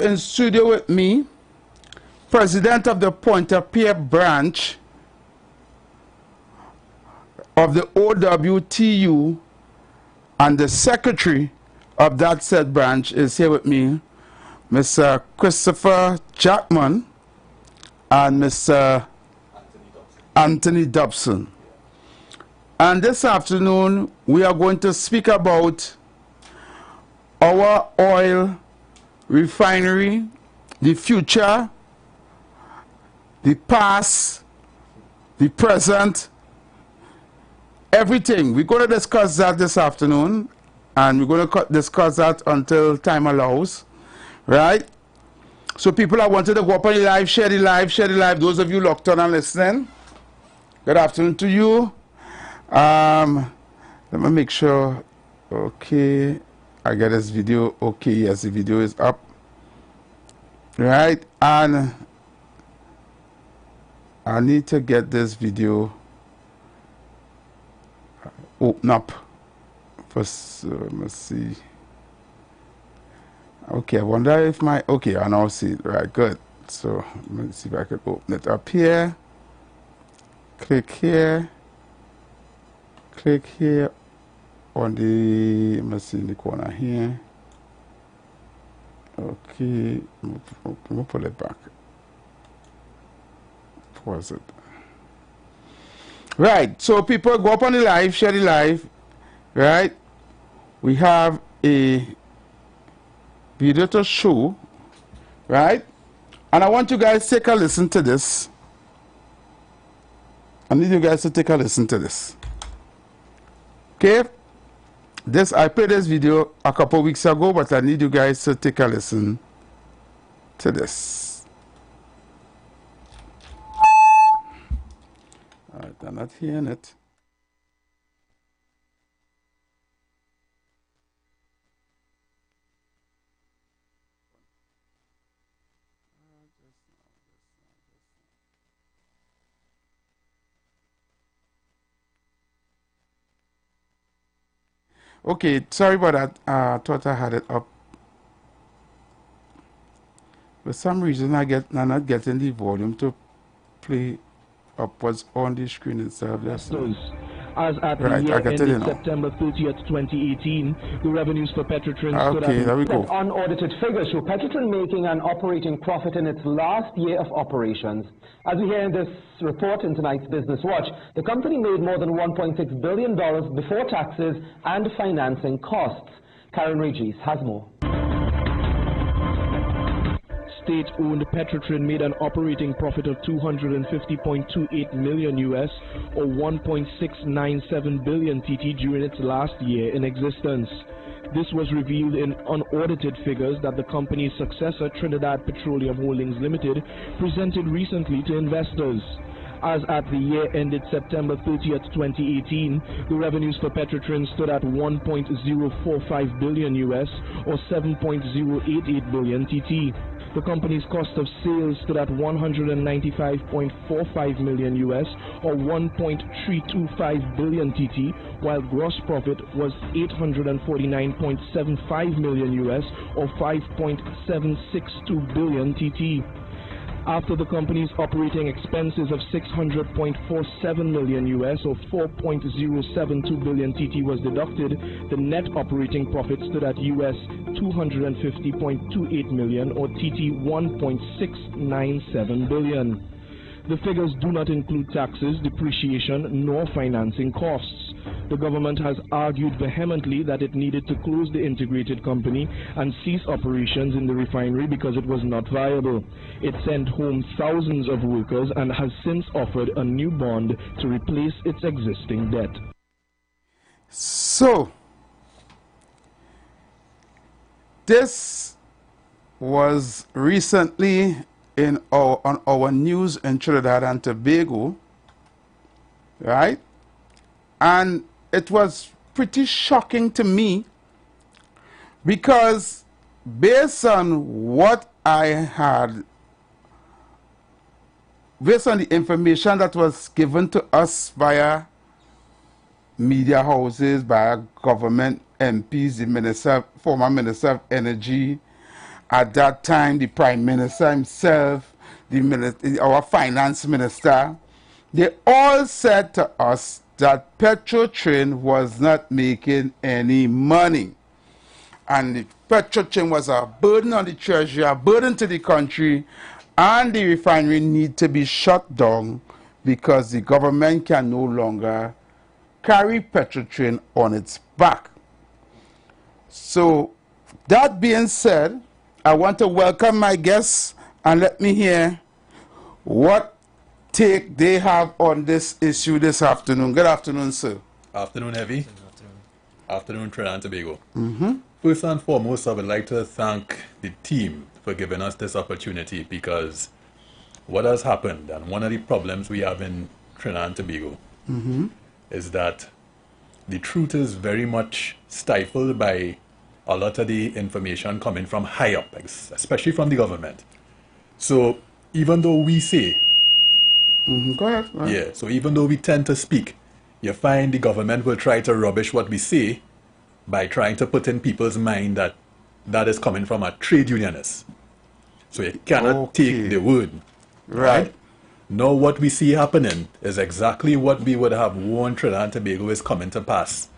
In studio with me, President of the PaP branch of the OWTU, and the Secretary of that said branch is here with me, Mr. Christopher Jackman and Mr. Anthony Dobson. And this afternoon, we are going to speak about our oil refinery, the future, the past, the present, everything. We're going to discuss that this afternoon, and we're going to discuss that until time allows, right? So people that wanted to go up on the live, share the live, share the live. Those of you locked on and listening, good afternoon to you. Let me make sure, okay, I get this video, okay, yes, the video is up, right? And I need to get this video open up first. Let me see. Okay, I wonder if my, okay, I now see it, right, good. So let me see if I can open it up here. Click here on the, let me see, in the corner here. Okay, we'll pull it back. Pause it. Right, so people go up on the live, share the live, right? We have a video to show, right? And I want you guys to take a listen to this. I need you guys to take a listen to this. Okay? I played this video a couple weeks ago, but I need you guys to take a listen to this. All right, I'm not hearing it. Okay, sorry about that. I thought I had it up. For some reason, I'm not getting the volume to play up what's on the screen itself. As at the year ended September 30th, 2018, the revenues for Petrotrin stood at... Okay, there we go. Unaudited figures show Petrotrin making an operating profit in its last year of operations. As we hear in this report in tonight's Business Watch, the company made more than $1.6 billion before taxes and financing costs. Karen Regis has more. State-owned Petrotrin made an operating profit of $250.28 million US, or 1.697 billion TT during its last year in existence. This was revealed in unaudited figures that the company's successor, Trinidad Petroleum Holdings Limited, presented recently to investors. As at the year ended September 30th, 2018, the revenues for Petrotrin stood at 1.045 billion US, or 7.088 billion TT. The company's cost of sales stood at 195.45 million US, or 1.325 billion TT, while gross profit was 849.75 million US, or 5.762 billion TT. After the company's operating expenses of 600.47 million US, or 4.072 billion TT was deducted, the net operating profit stood at US 250.28 million, or TT 1.697 billion. The figures do not include taxes, depreciation, nor financing costs. The government has argued vehemently that it needed to close the integrated company and cease operations in the refinery because it was not viable. It sent home thousands of workers and has since offered a new bond to replace its existing debt. So, this was recently on our news in Trinidad and Tobago, right? And it was pretty shocking to me because based on what I had, based on the information that was given to us via media houses, by government MPs, the former Minister of Energy, At that time, the Prime Minister himself, our Finance Minister, they all said to us that Petrotrin was not making any money. And the Petrotrin was a burden on the treasury, a burden to the country, and the refinery need to be shut down because the government can no longer carry Petrotrin on its back. So, that being said, I want to welcome my guests and let me hear what take they have on this issue this afternoon. Good afternoon, sir. Afternoon, Heavy. Good afternoon. Afternoon, Trinidad and Tobago. First and foremost, I would like to thank the team for giving us this opportunity, because what has happened, and one of the problems we have in Trinidad and Tobago, is that the truth is very much stifled by a lot of the information coming from high up, especially from the government. So even though we say, Go ahead. yeah, so even though we tend to speak, you find the government will try to rubbish what we say by trying to put in people's mind that that is coming from a trade unionist. So you cannot take the word. Right. Now what we see happening is exactly what we would have warned Trinidad and Tobago is coming to pass.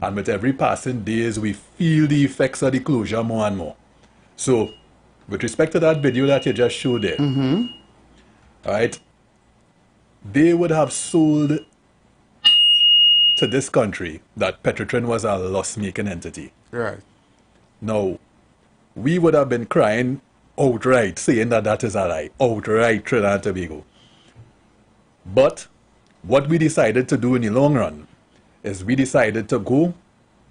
And with every passing days, we feel the effects of the closure more and more. So, with respect to that video that you just showed there, all right, they would have sold to this country that Petrotrin was a loss-making entity. Right. Now, we would have been crying outright, saying that that is a lie, outright, Trinidad and Tobago. But what we decided to do in the long run is we decided to go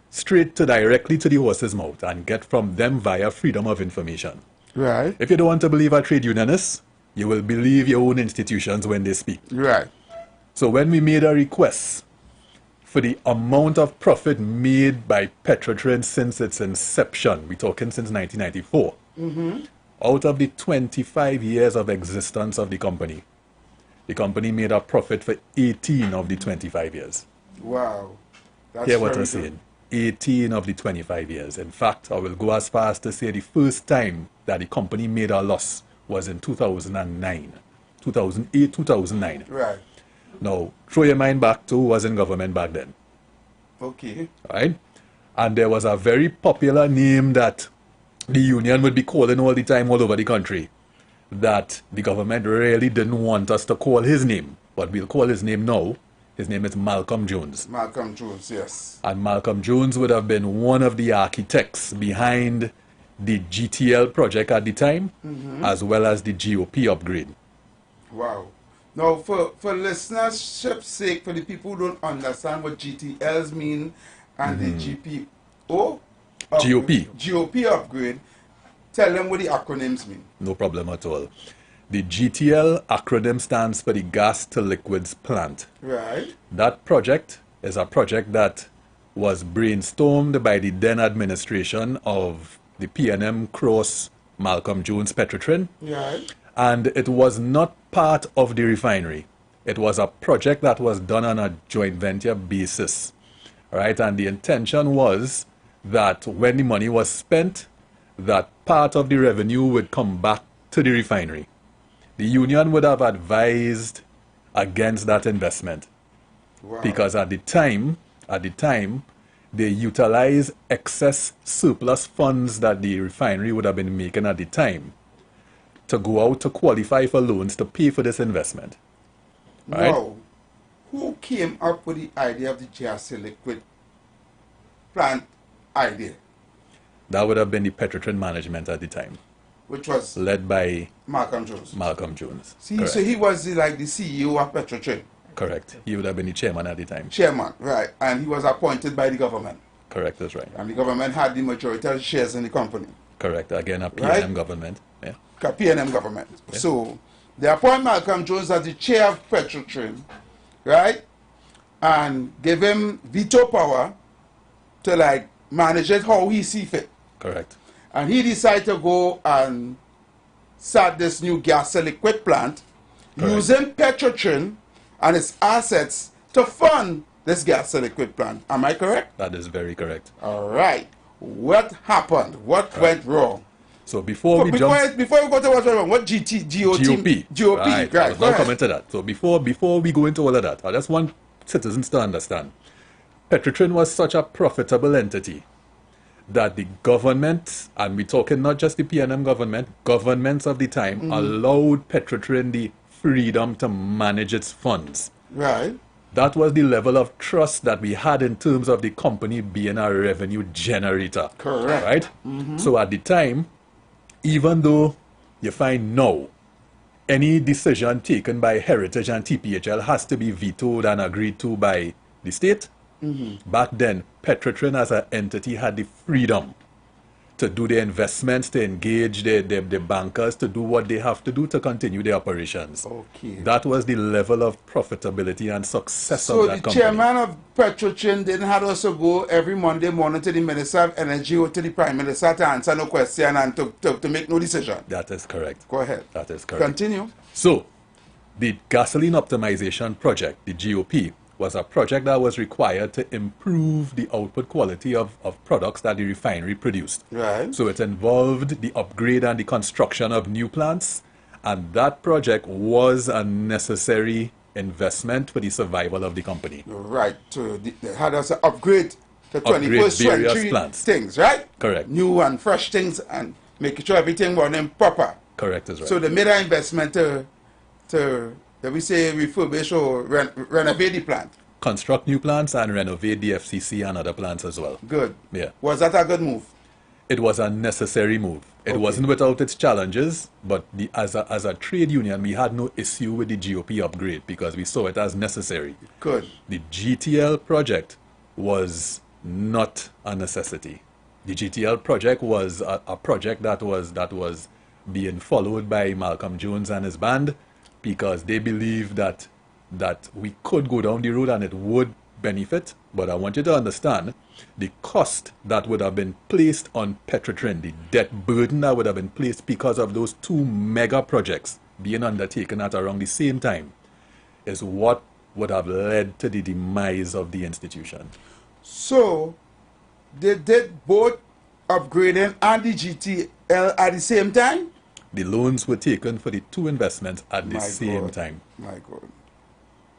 straight to directly to the horse's mouth and get from them via freedom of information. Right. If you don't want to believe a trade unionist, you will believe your own institutions when they speak. Right. So when we made a request for the amount of profit made by Petrotrin since its inception, we're talking since 1994, out of the 25 years of existence of the company made a profit for 18 of the 25 years. Wow. That's Hear what I'm good. saying? 18 of the 25 years. In fact, I will go as far as to say the first time that the company made a loss was in 2009. 2008, 2009. Right. Now, throw your mind back to who was in government back then. Okay. Right? And there was a very popular name that the union would be calling all the time all over the country, that the government really didn't want us to call his name, but we'll call his name now. His name is Malcolm Jones. Malcolm Jones, yes. And Malcolm Jones would have been one of the architects behind the GTL project at the time, as well as the GOP upgrade. Wow. Now, for listenership's sake, for the people who don't understand what GTLs mean and the GOP upgrade, tell them what the acronyms mean. No problem at all. The GTL acronym stands for the Gas to Liquids Plant. Right. That project is a project that was brainstormed by the then administration of the PNM Cross Malcolm Jones Petrotrin. Right. And it was not part of the refinery. It was a project that was done on a joint venture basis. Right? And the intention was that when the money was spent, that part of the revenue would come back to the refinery. The union would have advised against that investment. Wow. Because at the time, they utilized excess surplus funds that the refinery would have been making at the time to go out to qualify for loans to pay for this investment. Right? Now, who came up with the idea of the gas to liquid plant idea? That would have been the Petrotrin management at the time, Which was led by Malcolm Jones. Malcolm Jones. See, Correct. so he was like the CEO of Petrotrin. Correct. He would have been the chairman at the time. Chairman, right. And he was appointed by the government. Correct, that's right. And the government had the majority of shares in the company. Correct. Again, a PNM Right. government. Yeah. PNM government. Yeah. So, they appoint Malcolm Jones as the chair of Petrotrin, right? And give him veto power to like manage it how he see fit. Correct. And he decided to go and start this new gas to liquid plant Correct. using Petrotrin and its assets to fund this gas to liquid plant. Am I correct? That is very correct. All right. What happened? What went wrong? So before we before we go to what GOP. GOP, I was now coming to that. So before we go into all of that, I just want citizens to understand. Petrotrin was such a profitable entity that the government, and we're talking not just the PNM government, governments of the time allowed Petrotrin the freedom to manage its funds. Right. That was the level of trust that we had in terms of the company being a revenue generator. Correct. Right? So at the time, even though you find now, any decision taken by Heritage and TPHL has to be vetoed and agreed to by the state, back then, Petrotrin as an entity had the freedom to do the investments, to engage the bankers, to do what they have to do to continue the operations. Okay. That was the level of profitability and success of that company. So the chairman of Petrotrin didn't have to also go every Monday morning to the Minister of Energy or to the Prime Minister to answer no question and to make no decision. That is correct. Go ahead. That is correct. Continue. So, the gasoline optimization project, the GOP, was a project that was required to improve the output quality of products that the refinery produced. Right. So it involved the upgrade and the construction of new plants, and that project was a necessary investment for the survival of the company. Right. So they had us upgrade the 21st century plants. Things, right? Correct. New and fresh things and making sure everything running proper. Correct is right. So they made an investment to that we say refurbish or renovate the plant. Construct new plants and renovate the FCC and other plants as well. Good. Yeah. Was that a good move? It was a necessary move. It wasn't without its challenges, but as a trade union, we had no issue with the GOP upgrade because we saw it as necessary. Good. The GTL project was not a necessity. The GTL project was a project that was being followed by Malcolm Jones and his band, because they believe that we could go down the road and it would benefit. But I want you to understand the cost that would have been placed on Petrotrin, the debt burden that would have been placed because of those two mega projects being undertaken at around the same time, is what would have led to the demise of the institution. So they did both upgrading and the GTL at the same time? The loans were taken for the two investments at the same time. My God.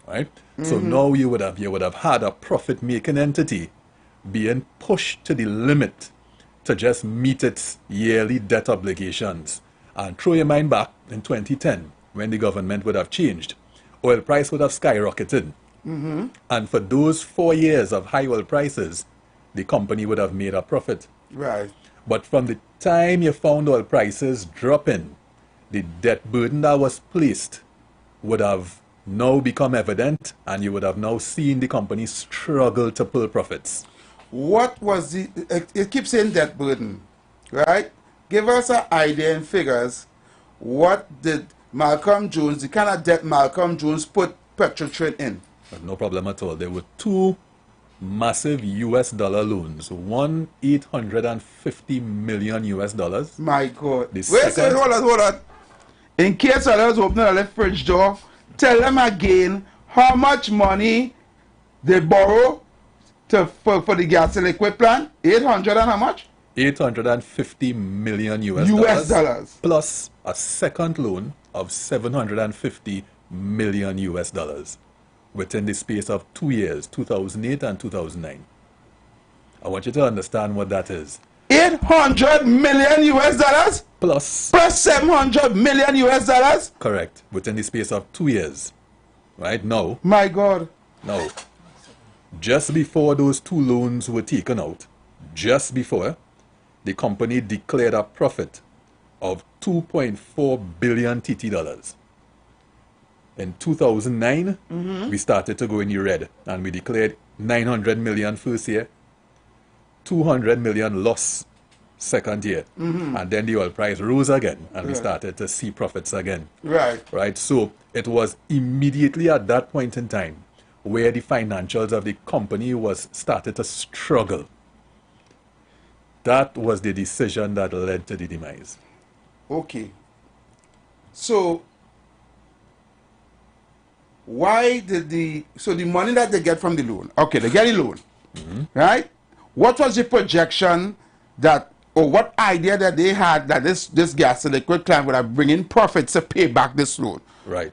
Right? So now you would have had a profit-making entity being pushed to the limit to just meet its yearly debt obligations. And throw your mind back in 2010, when the government would have changed. Oil price would have skyrocketed. And for those 4 years of high oil prices, the company would have made a profit. Right. But from the time you found oil prices dropping, the debt burden that was placed would have now become evident, and you would have now seen the company struggle to pull profits. What was it keeps saying debt burden, right? Give us an idea in figures. What did Malcolm Jones, the kind of debt Malcolm Jones put Petrotrin in? No problem at all. There were two massive US dollar loans, one $850 million US. My God. The Wait, hold on. In case others open the left fridge door, tell them again how much money they borrow for the gas and liquid plant. 800 and how much? $850 million US dollars. Plus a second loan of $750 million US within the space of 2 years, 2008 and 2009. I want you to understand what that is. 800 million US dollars? Plus 700 million US dollars? Correct. Within the space of 2 years. Right now. My God. Now, just before those two loans were taken out, just before, the company declared a profit of 2.4 billion TT dollars. In 2009, we started to go in the red, and we declared 900 million first year, 200 million loss second year, and then the oil price rose again, and we started to see profits again. Right. So it was immediately at that point in time where the financials of the company was started to struggle. That was the decision that led to the demise. Okay. So why did the money that they get from the loan? Okay, they get a loan, right? What was the projection that or what idea that they had that this gas and liquid plant would have bring in profits to pay back this loan? Right.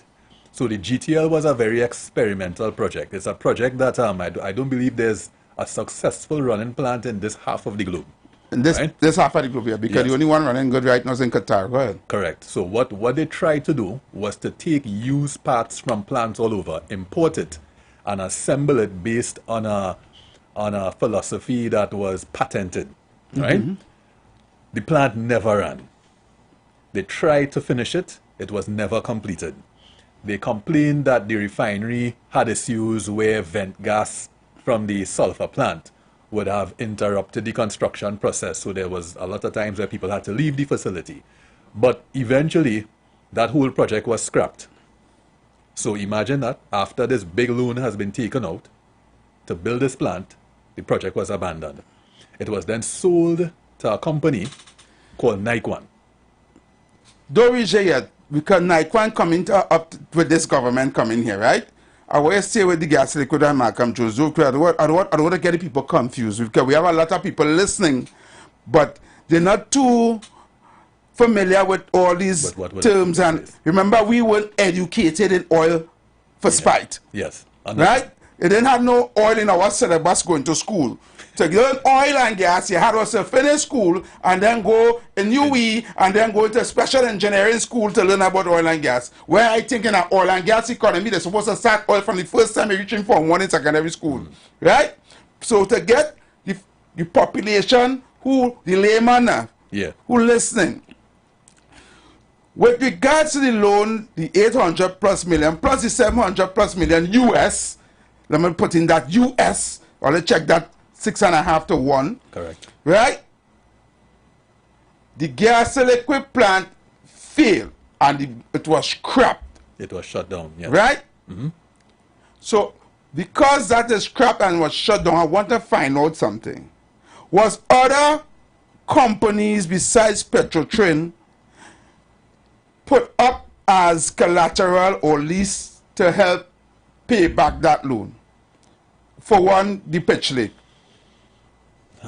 So the GTL was a very experimental project. It's a project that I don't believe there's a successful running plant in this half of the globe. And this right? this half of the globe here, because Yes. the only one running good right now is in Qatar. Go ahead. Correct. So what they tried to do was to take used parts from plants all over, import it, and assemble it based on a philosophy that was patented. Right? The plant never ran. They tried to finish it. It was never completed. They complained that the refinery had issues where vent gas from the sulfur plant would have interrupted the construction process. So there was a lot of times where people had to leave the facility. But eventually, that whole project was scrapped. So imagine that after this big loan has been taken out to build this plant, the project was abandoned. It was then sold to a company called Naikwan. Don't reach here yet, because Naikwan coming up with this government coming here, right? I want to stay with the gas liquid and Malcolm Jones. I don't want to get the people confused, because we have a lot of people listening, but they're not too familiar with all these terms. And remember, we weren't educated in oil for spite. Yes. Right? It didn't have no oil in our syllabus going to school. To learn oil and gas, you had to finish school and then go in UE and then go into special engineering school to learn about oil and gas. Where I think in an oil and gas economy, they're supposed to start oil from the first time you're reaching Form 1 in secondary school. Right? So to get the population, the layman, who listening, with regards to the loan, the 800 plus million plus the 700 plus million US, let me put in that US, or let's check that 6.5 to 1. Correct. Right? The gas and liquid plant failed and it was scrapped. It was shut down. Yes. Right? So, because that is scrapped and was shut down, I want to find out something. Was other companies besides Petrotrin put up as collateral or lease to help pay back that loan? For one, the pitch lake.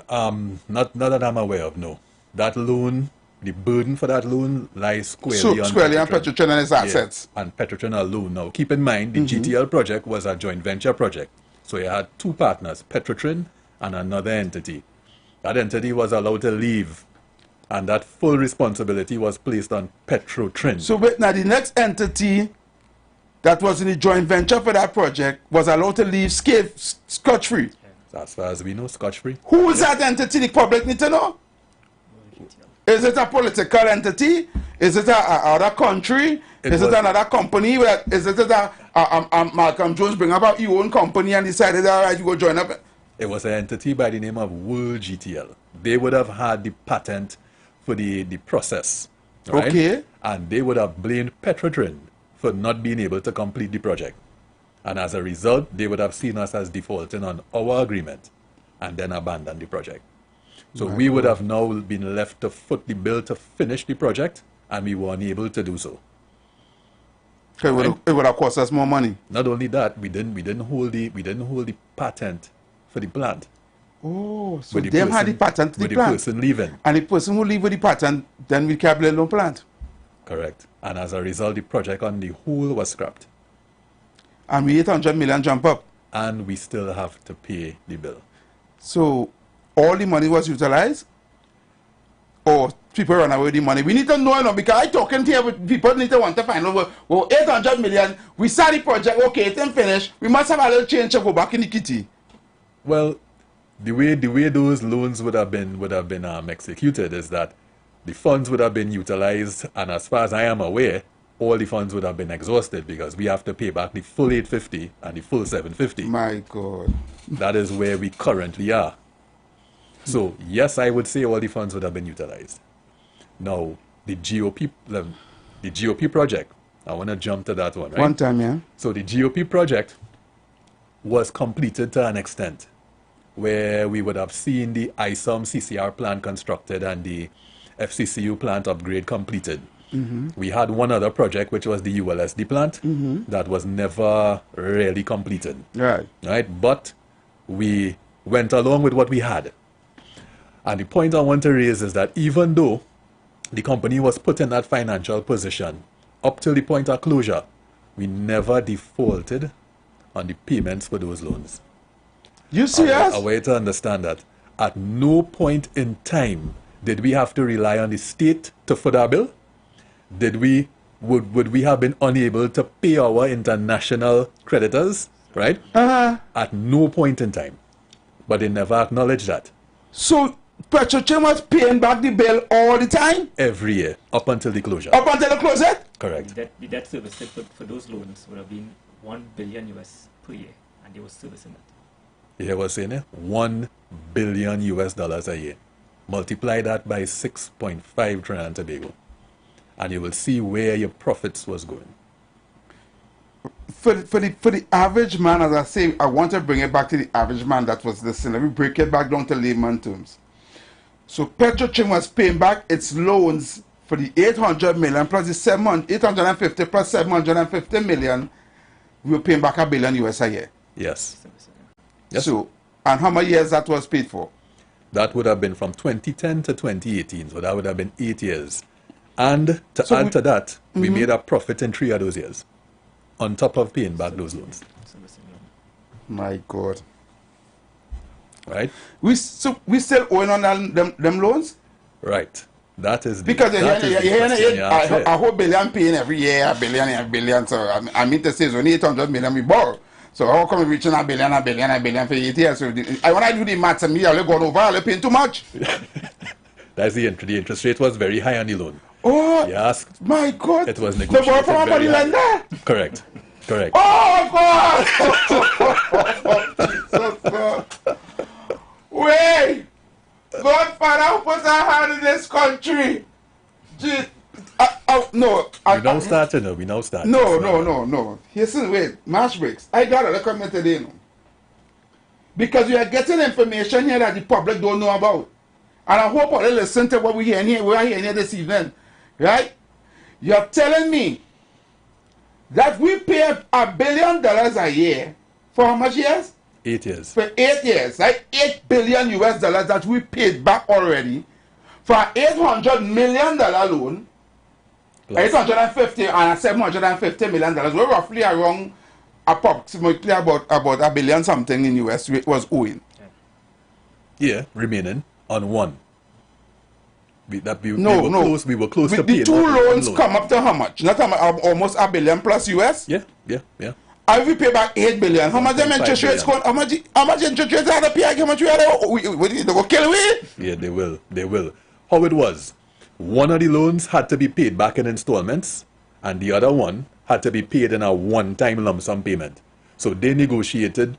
Not that I'm aware of, no. That loan, the burden for that loan lies squarely on Petrotrin and its assets. Yeah, and Petrotrin alone. Now, keep in mind, the GTL project was a joint venture project. So you had two partners, Petrotrin and another entity. That entity was allowed to leave, and that full responsibility was placed on Petrotrin. So wait, now the next entity that was in the joint venture for that project was allowed to leave scotch-free. As far as we know, scotch-free. Who is that entity? The public need to know. Is it a political entity? Is it other country? Is it another company? Is it Malcolm Jones bring about your own company and decided, all right, you go join up? It was an entity by the name of World GTL. They would have had the patent for the process. Right? Okay. And they would have blamed Petrotrin for not being able to complete the project. And as a result, they would have seen us as defaulting on our agreement and then abandon the project. So we would have now been left to foot the bill to finish the project, and we were unable to do so. It would have cost us more money. Not only that, we didn't hold the patent for the plant. Oh, so they had the patent for the plant. With the person leaving. And the person who leave with the patent, then we can't blame no plant. Correct. And as a result, the project on the whole was scrapped. And we 800 million jump up. And we still have to pay the bill. So all the money was utilized? Or people run away with the money? We need to know, because I talking here with people need to want to find out, well, 800 million, we start the project, okay, it's finished, we must have a little change to go back in the kitty. Well, the way those loans would have been executed is that the funds would have been utilized, and as far as I am aware, all the funds would have been exhausted because we have to pay back the full 850 and the full 750. My God. That is where we currently are. So, yes, I would say all the funds would have been utilized. Now, the GOP project, I want to jump to that one, right? One time, yeah. So, the GOP project was completed to an extent where we would have seen the ISOM CCR plant constructed and the FCCU plant upgrade completed. We had one other project, which was the ULSD plant, that was never really completed. Right. But we went along with what we had. And the point I want to raise is that even though the company was put in that financial position up till the point of closure, we never defaulted on the payments for those loans. You serious? A way to understand that at no point in time did we have to rely on the state to foot our bill. Would we have been unable to pay our international creditors, right? At no point in time. But they never acknowledged that. So Petrotrin was paying back the bill all the time? Every year, up until the closure. Up until the closure? Correct. The debt service for those loans would have been $1 billion US per year, and they were servicing that. You hear what I'm saying? $1 billion US a year. Multiply that by 6.5 Trinidad and Tobago, and you will see where your profits was going. For the average man, as I say, I want to bring it back to the average man that was listening. Let me break it back down to layman terms. So Petrotrin was paying back its loans for the 800 million plus the 850 plus 750 million. We were paying back $1 billion US a year. Yes. Yes. So, and how many years that was paid for? That would have been from 2010 to 2018. So that would have been 8 years. And to add to that, we made a profit in 3 of those years, on top of paying back those loans. My God. Right? We still owing on them loans? Right. That is because a whole billion paying every year, $1 billion. So I mean to say it's only 800 million we borrow. So how come we reaching $1 billion for 8 years? So when I do the maths, me I'll go over, I'll paying too much. That's the interest rate was very high on the loan. Oh, yes. My God. It was negotiated. The borrow from a lender? Correct. Oh, God. Jesus, God. Wait. Godfather put our hand in this country. No. We now start. No. Listen, wait. Mash breaks. I got to comment today. No. Because we are getting information here that the public don't know about. And I hope they listen to what we are hearing here this evening. Right? You're telling me that we pay $1 billion a year for how much years? 8 years. For 8 years, right? $8 billion US that we paid back already for an $800 million loan. Plus. 850 and $750 million. We're roughly around approximately about $1 billion something in US was owing. Yeah, remaining on one. We were close to paying. The two loans come up to how much? Not almost $1 billion plus US? Yeah. I will pay back $8 billion. How much them interest rates going? How much interest rates are to pay? How much we are they go kill we? Yeah, they will. How it was? One of the loans had to be paid back in installments, and the other one had to be paid in a one-time lump sum payment. So they negotiated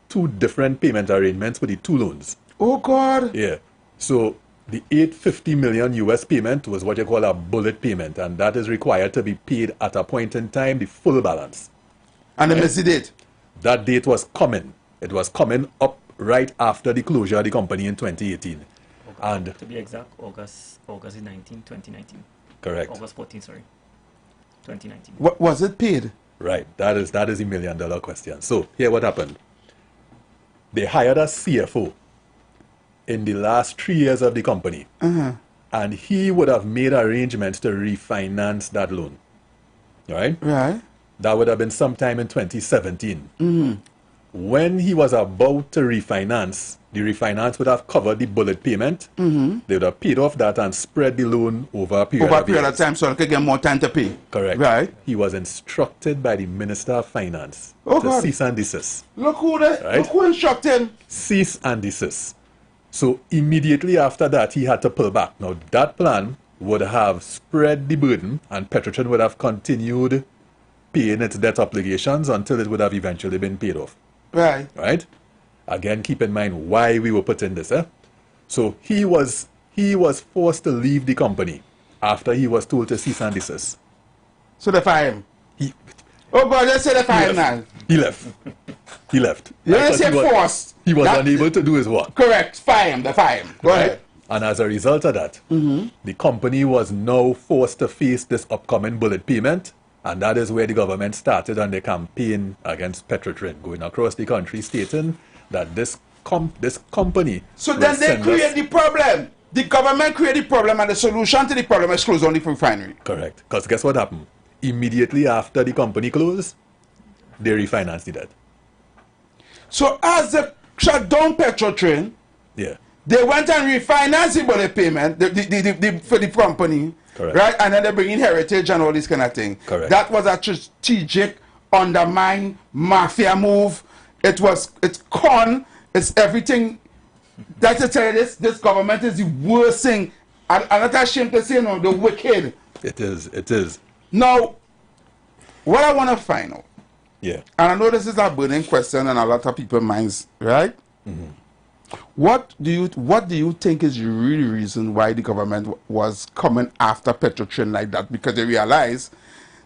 2 different payment arrangements for the 2 loans. Oh God. Yeah. So the $850 million US payment was what you call a bullet payment, and that is required to be paid at a point in time, the full balance. And the missy date? That date was coming. It was coming up right after the closure of the company in 2018. And to be exact, August 19, 2019. Correct. August 14, sorry. 2019. What was it paid? Right. That is the $1 million question. So here what happened. They hired a CFO in the last 3 years of the company. And he would have made arrangements to refinance that loan. Right? Right. That would have been sometime in 2017. When he was about to refinance, the refinance would have covered the bullet payment. They would have paid off that and spread the loan over a period of time so they could get more time to pay. Correct. Right. He was instructed by the Minister of Finance to cease and desist. Look who instructed him. Cease and desist. So immediately after that, he had to pull back. Now that plan would have spread the burden, and Petrotrin would have continued paying its debt obligations until it would have eventually been paid off. Right? Again, keep in mind why we were put in this. So he was forced to leave the company after he was told to cease and desist. So they fired him? Oh God, they said they fired him now. He left. You didn't say forced. He was unable to do his work. Correct. Fire him. They fired him. Go ahead. And as a result of that, the company was now forced to face this upcoming bullet payment. And that is where the government started on the campaign against Petrotrin, going across the country stating that this this company. So then they create the problem. The government create the problem, and the solution to the problem is close only for refinery. Correct. Because guess what happened? Immediately after the company closed, they refinanced the debt. So as they shut down Petrotrin, Yeah. they went and refinanced the bullet payment for the company. Correct. Right? And then they bring in heritage and all this kind of thing. Correct. That was a strategic, undermine, mafia move. It's con, it's everything. That's to tell you this government is the worst thing. And I'm not ashamed to say, no, the wicked. It is. Now, what I want to find out, Yeah. and I know this is a burning question in a lot of people's minds, right? Mm-hmm. What do you think is the real reason why the government was coming after Petrotrin like that? Because they realized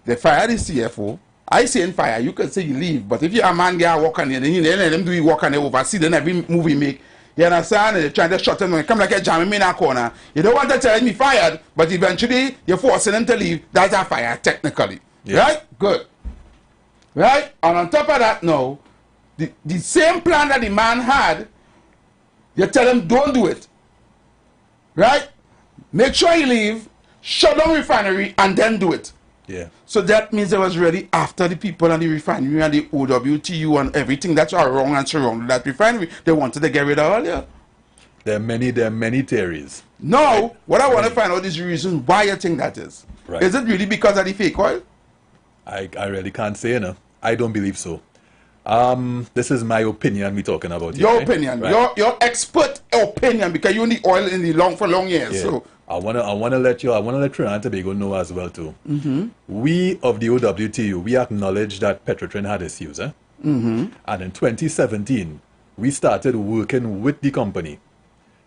they fired the CFO. I say in fire, you can say you leave, but if you're a man guy working there, then you let them do you work and they oversee, then every move he make. You understand? And they're trying to shut him when come like a jamming me in a corner. You don't want to tell me fired, but eventually you're forcing him to leave. That's a fire, technically. Yeah. Right? Good. Right? And on top of that now, the same plan that the man had, you tell him don't do it. Right? Make sure you leave, shut down refinery, and then do it. Yeah. So that means it was really after the people and the refinery and the OWTU and everything that's wrong and surrounded that refinery. They wanted to get rid of earlier. There are many theories. No, Right. what I want to find out is the reason why you think that is. Right. Is it really because of the fake oil? I really can't say, no. I don't believe so. This is my opinion we're talking about here. Your right? opinion, Right. your expert opinion, because you need oil in the long years. Yeah. So I wanna let Trinidad and Tobago know as well too. We of the OWTU, we acknowledge that Petrotrin had issues, and in 2017 we started working with the company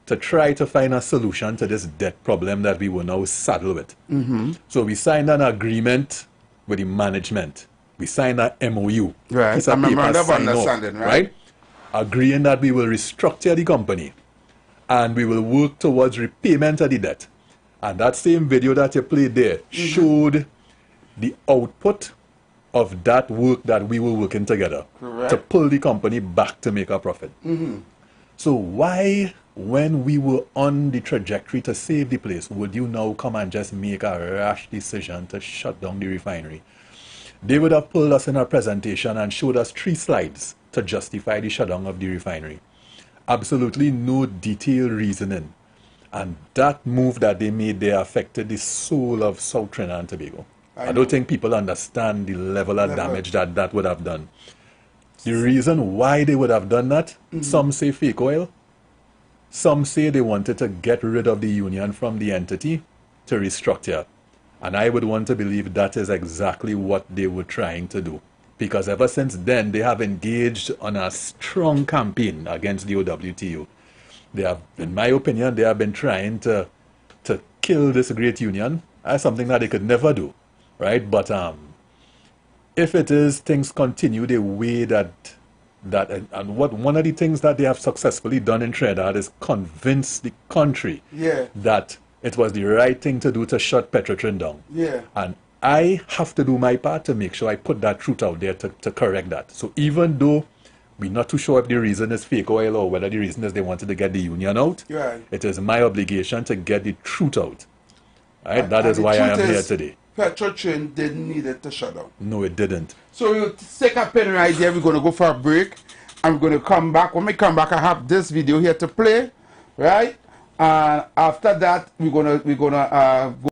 to try to find a solution to this debt problem that we were now saddled with. So we signed an agreement with the management. We signed an MOU. Right. Piece of A memorandum paper of signed off, understanding, right? Agreeing that we will restructure the company and we will work towards repayment of the debt. And that same video that you played there showed the output of that work that we were working together Correct. to pull the company back to make a profit. So why, when we were on the trajectory to save the place, would you now come and just make a rash decision to shut down the refinery? They would have pulled us in a presentation and showed us 3 slides to justify the shutdown of the refinery. Absolutely no detailed reasoning. And that move that they made there affected the soul of South Trinidad and Tobago. I don't think people understand the level of damage that would have done. The reason why they would have done that, some say fake oil. Some say they wanted to get rid of the union from the entity to restructure. And I would want to believe that is exactly what they were trying to do. Because ever since then, they have engaged on a strong campaign against the OWTU. They have, in my opinion, they have been trying to kill this great union as something that they could never do, right? But if it is things continue the way and what one of the things that they have successfully done in Trinidad is convince the country that it was the right thing to do to shut Petrotrin down. Yeah. And I have to do my part to make sure I put that truth out there to correct that. So even though we're not too sure if the reason is fake oil or whether the reason is they wanted to get the union out, it is my obligation to get the truth out. Right? That is why I am here today. Petrotrin didn't need it to shut down. No, it didn't. So we'll take a pen right here. We're going to go for a break. I'm going to come back. When we come back, I have this video here to play, right? And after that, we're gonna go.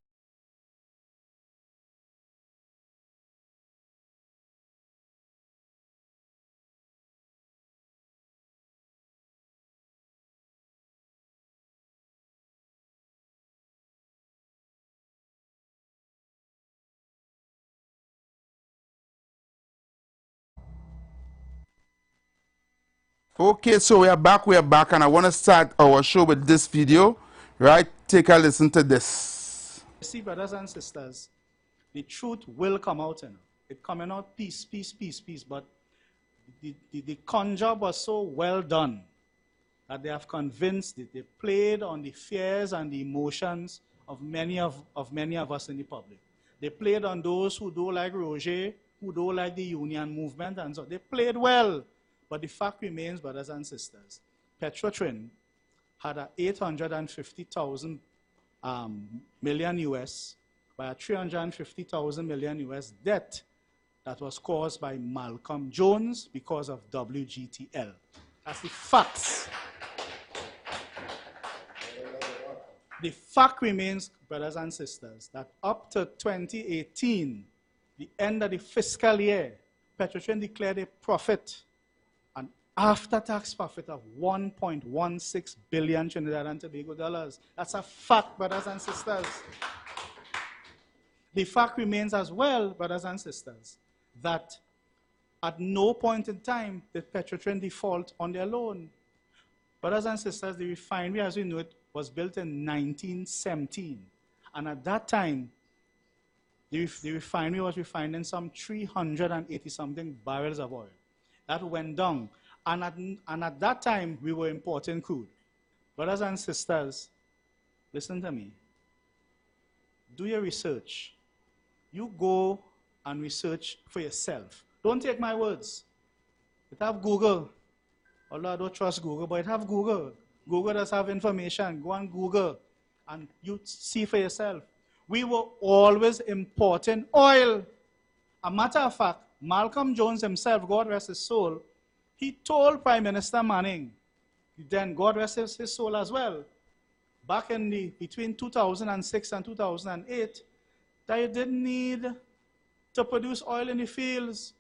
Okay, so we are back, and I want to start our show with this video, right? Take a listen to this. See, brothers and sisters, the truth will come out. It coming out peace, but the con job was so well done that they have convinced that they played on the fears and the emotions of many of us in the public. They played on those who don't like Roger, who don't like the union movement, and so they played well. But the fact remains, brothers and sisters, Petrotrin had a 850,000 million US by a 350,000 million US debt that was caused by Malcolm Jones because of WGTL. That's the facts. The fact remains, brothers and sisters, that up to 2018, the end of the fiscal year, Petrotrin declared a profit, an after-tax profit of 1.16 billion Trinidad and Tobago dollars. That's a fact, brothers and sisters. The fact remains as well, brothers and sisters, that at no point in time did Petrotrin default on their loan. Brothers and sisters, the refinery, as we know it, was built in 1917. And at that time, the refinery was refining some 380-something barrels of oil. That went down. And at that time, we were importing crude. Brothers and sisters, listen to me. Do your research. You go and research for yourself. Don't take my words. It have Google. Although I don't trust Google, but it have Google. Google does have information. Go on Google and you see for yourself. We were always importing oil. A matter of fact, Malcolm Jones himself, God rest his soul, he told Prime Minister Manning, then God rest his soul as well, back in between 2006 and 2008, that you didn't need to produce oil in the fields.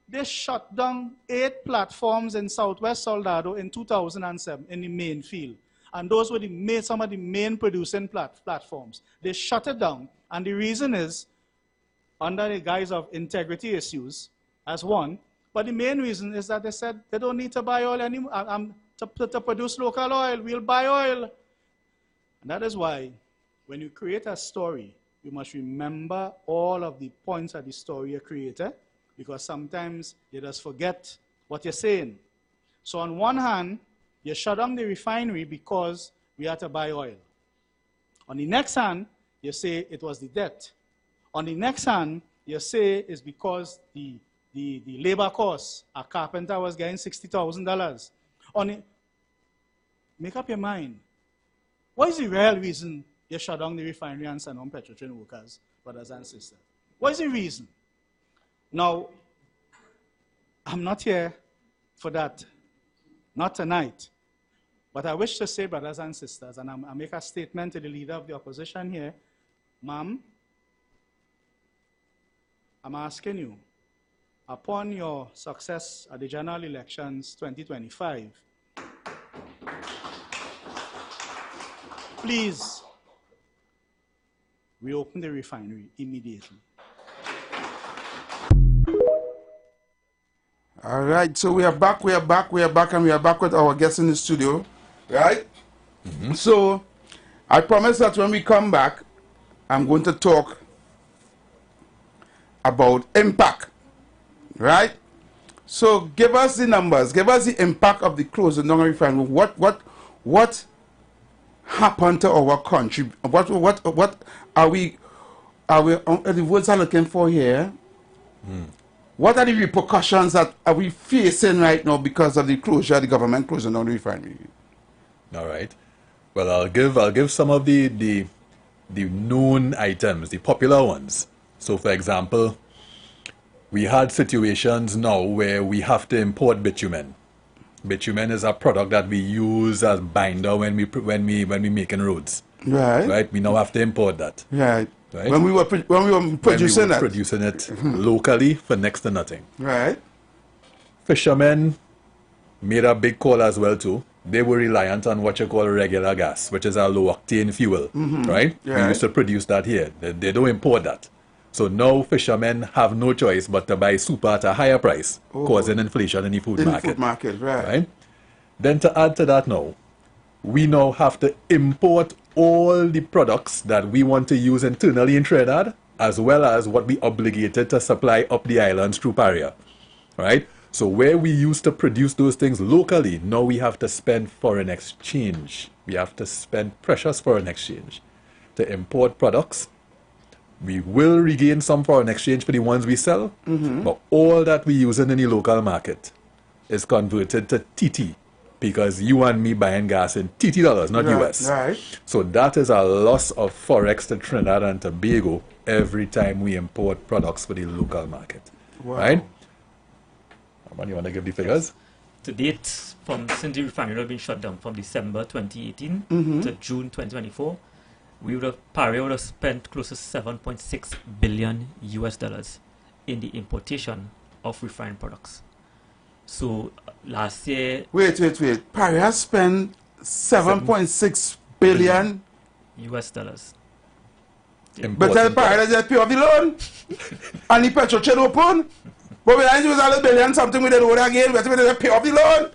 They shut down 8 platforms in Southwest Soldado in 2007 in the main field. And those were some of the main producing platforms. They shut it down. And the reason is, under the guise of integrity issues, as one. But the main reason is that they said they don't need to buy oil anymore. To produce local oil, we'll buy oil. And that is why, when you create a story, you must remember all of the points of the story you created, because sometimes you just forget what you're saying. So on one hand, you shut down the refinery because we had to buy oil. On the next hand, you say it was the debt. On the next hand, you say it's because the labor costs, a carpenter was getting $60,000. Make up your mind. What is the real reason you shut down the refinery and send home Petrotrin workers, brothers and sisters? What is the reason? Now, I'm not here for that, not tonight. But I wish to say, brothers and sisters, and I make a statement to the leader of the opposition here, ma'am, I'm asking you, upon your success at the general elections 2025, please reopen the refinery immediately. All right, so we are back, and we are back with our guests in the studio, right? Mm-hmm. So I promise that when we come back, I'm going to talk about impact, right? So give us the numbers, give us the impact of the closing down of the refinery. What happened to our country? What are we the words I'm looking for here? Mm. What are the repercussions that are we facing right now because of the closure, the government closing down the refinery? All right. Well, I'll give some of the known items, the popular ones. So, for example, we had situations now where we have to import bitumen. Bitumen is a product that we use as binder when we making roads. Right. Right. We now have to import that. Right. Right? When we were producing it locally for next to nothing. Right. Fishermen made a big call as well too. They were reliant on what you call regular gas, which is a low octane fuel. Mm-hmm. Right? Yeah. We used to produce that here. They don't import that. So now fishermen have no choice but to buy super at a higher price, causing inflation in the food market. Food market, right. Then to add to that now, we now have to import all the products that we want to use internally in Trinidad, as well as what we obligated to supply up the islands through Paria, right? So where we used to produce those things locally, now we have to spend foreign exchange. We have to spend precious foreign exchange to import products. We will regain some foreign exchange for the ones we sell, but all that we use in the local market is converted to TT, because you and me buying gas in TT dollars, not US. Right. So that is a loss of forex to Trinidad and Tobago every time we import products for the local market. Wow. Right? Arman, you want to give the figures? To date, since the refinery has been shut down from December 2018 to June 2024, PaP would have spent close to $7.6 billion in the importation of refined products. So last year, Wait. PaP has spent 7.6 billion. US dollars. But tell PaP that pay off the loan. And the Petrotrin open. But when I use a billion something with the loan again, we have to pay off the loan.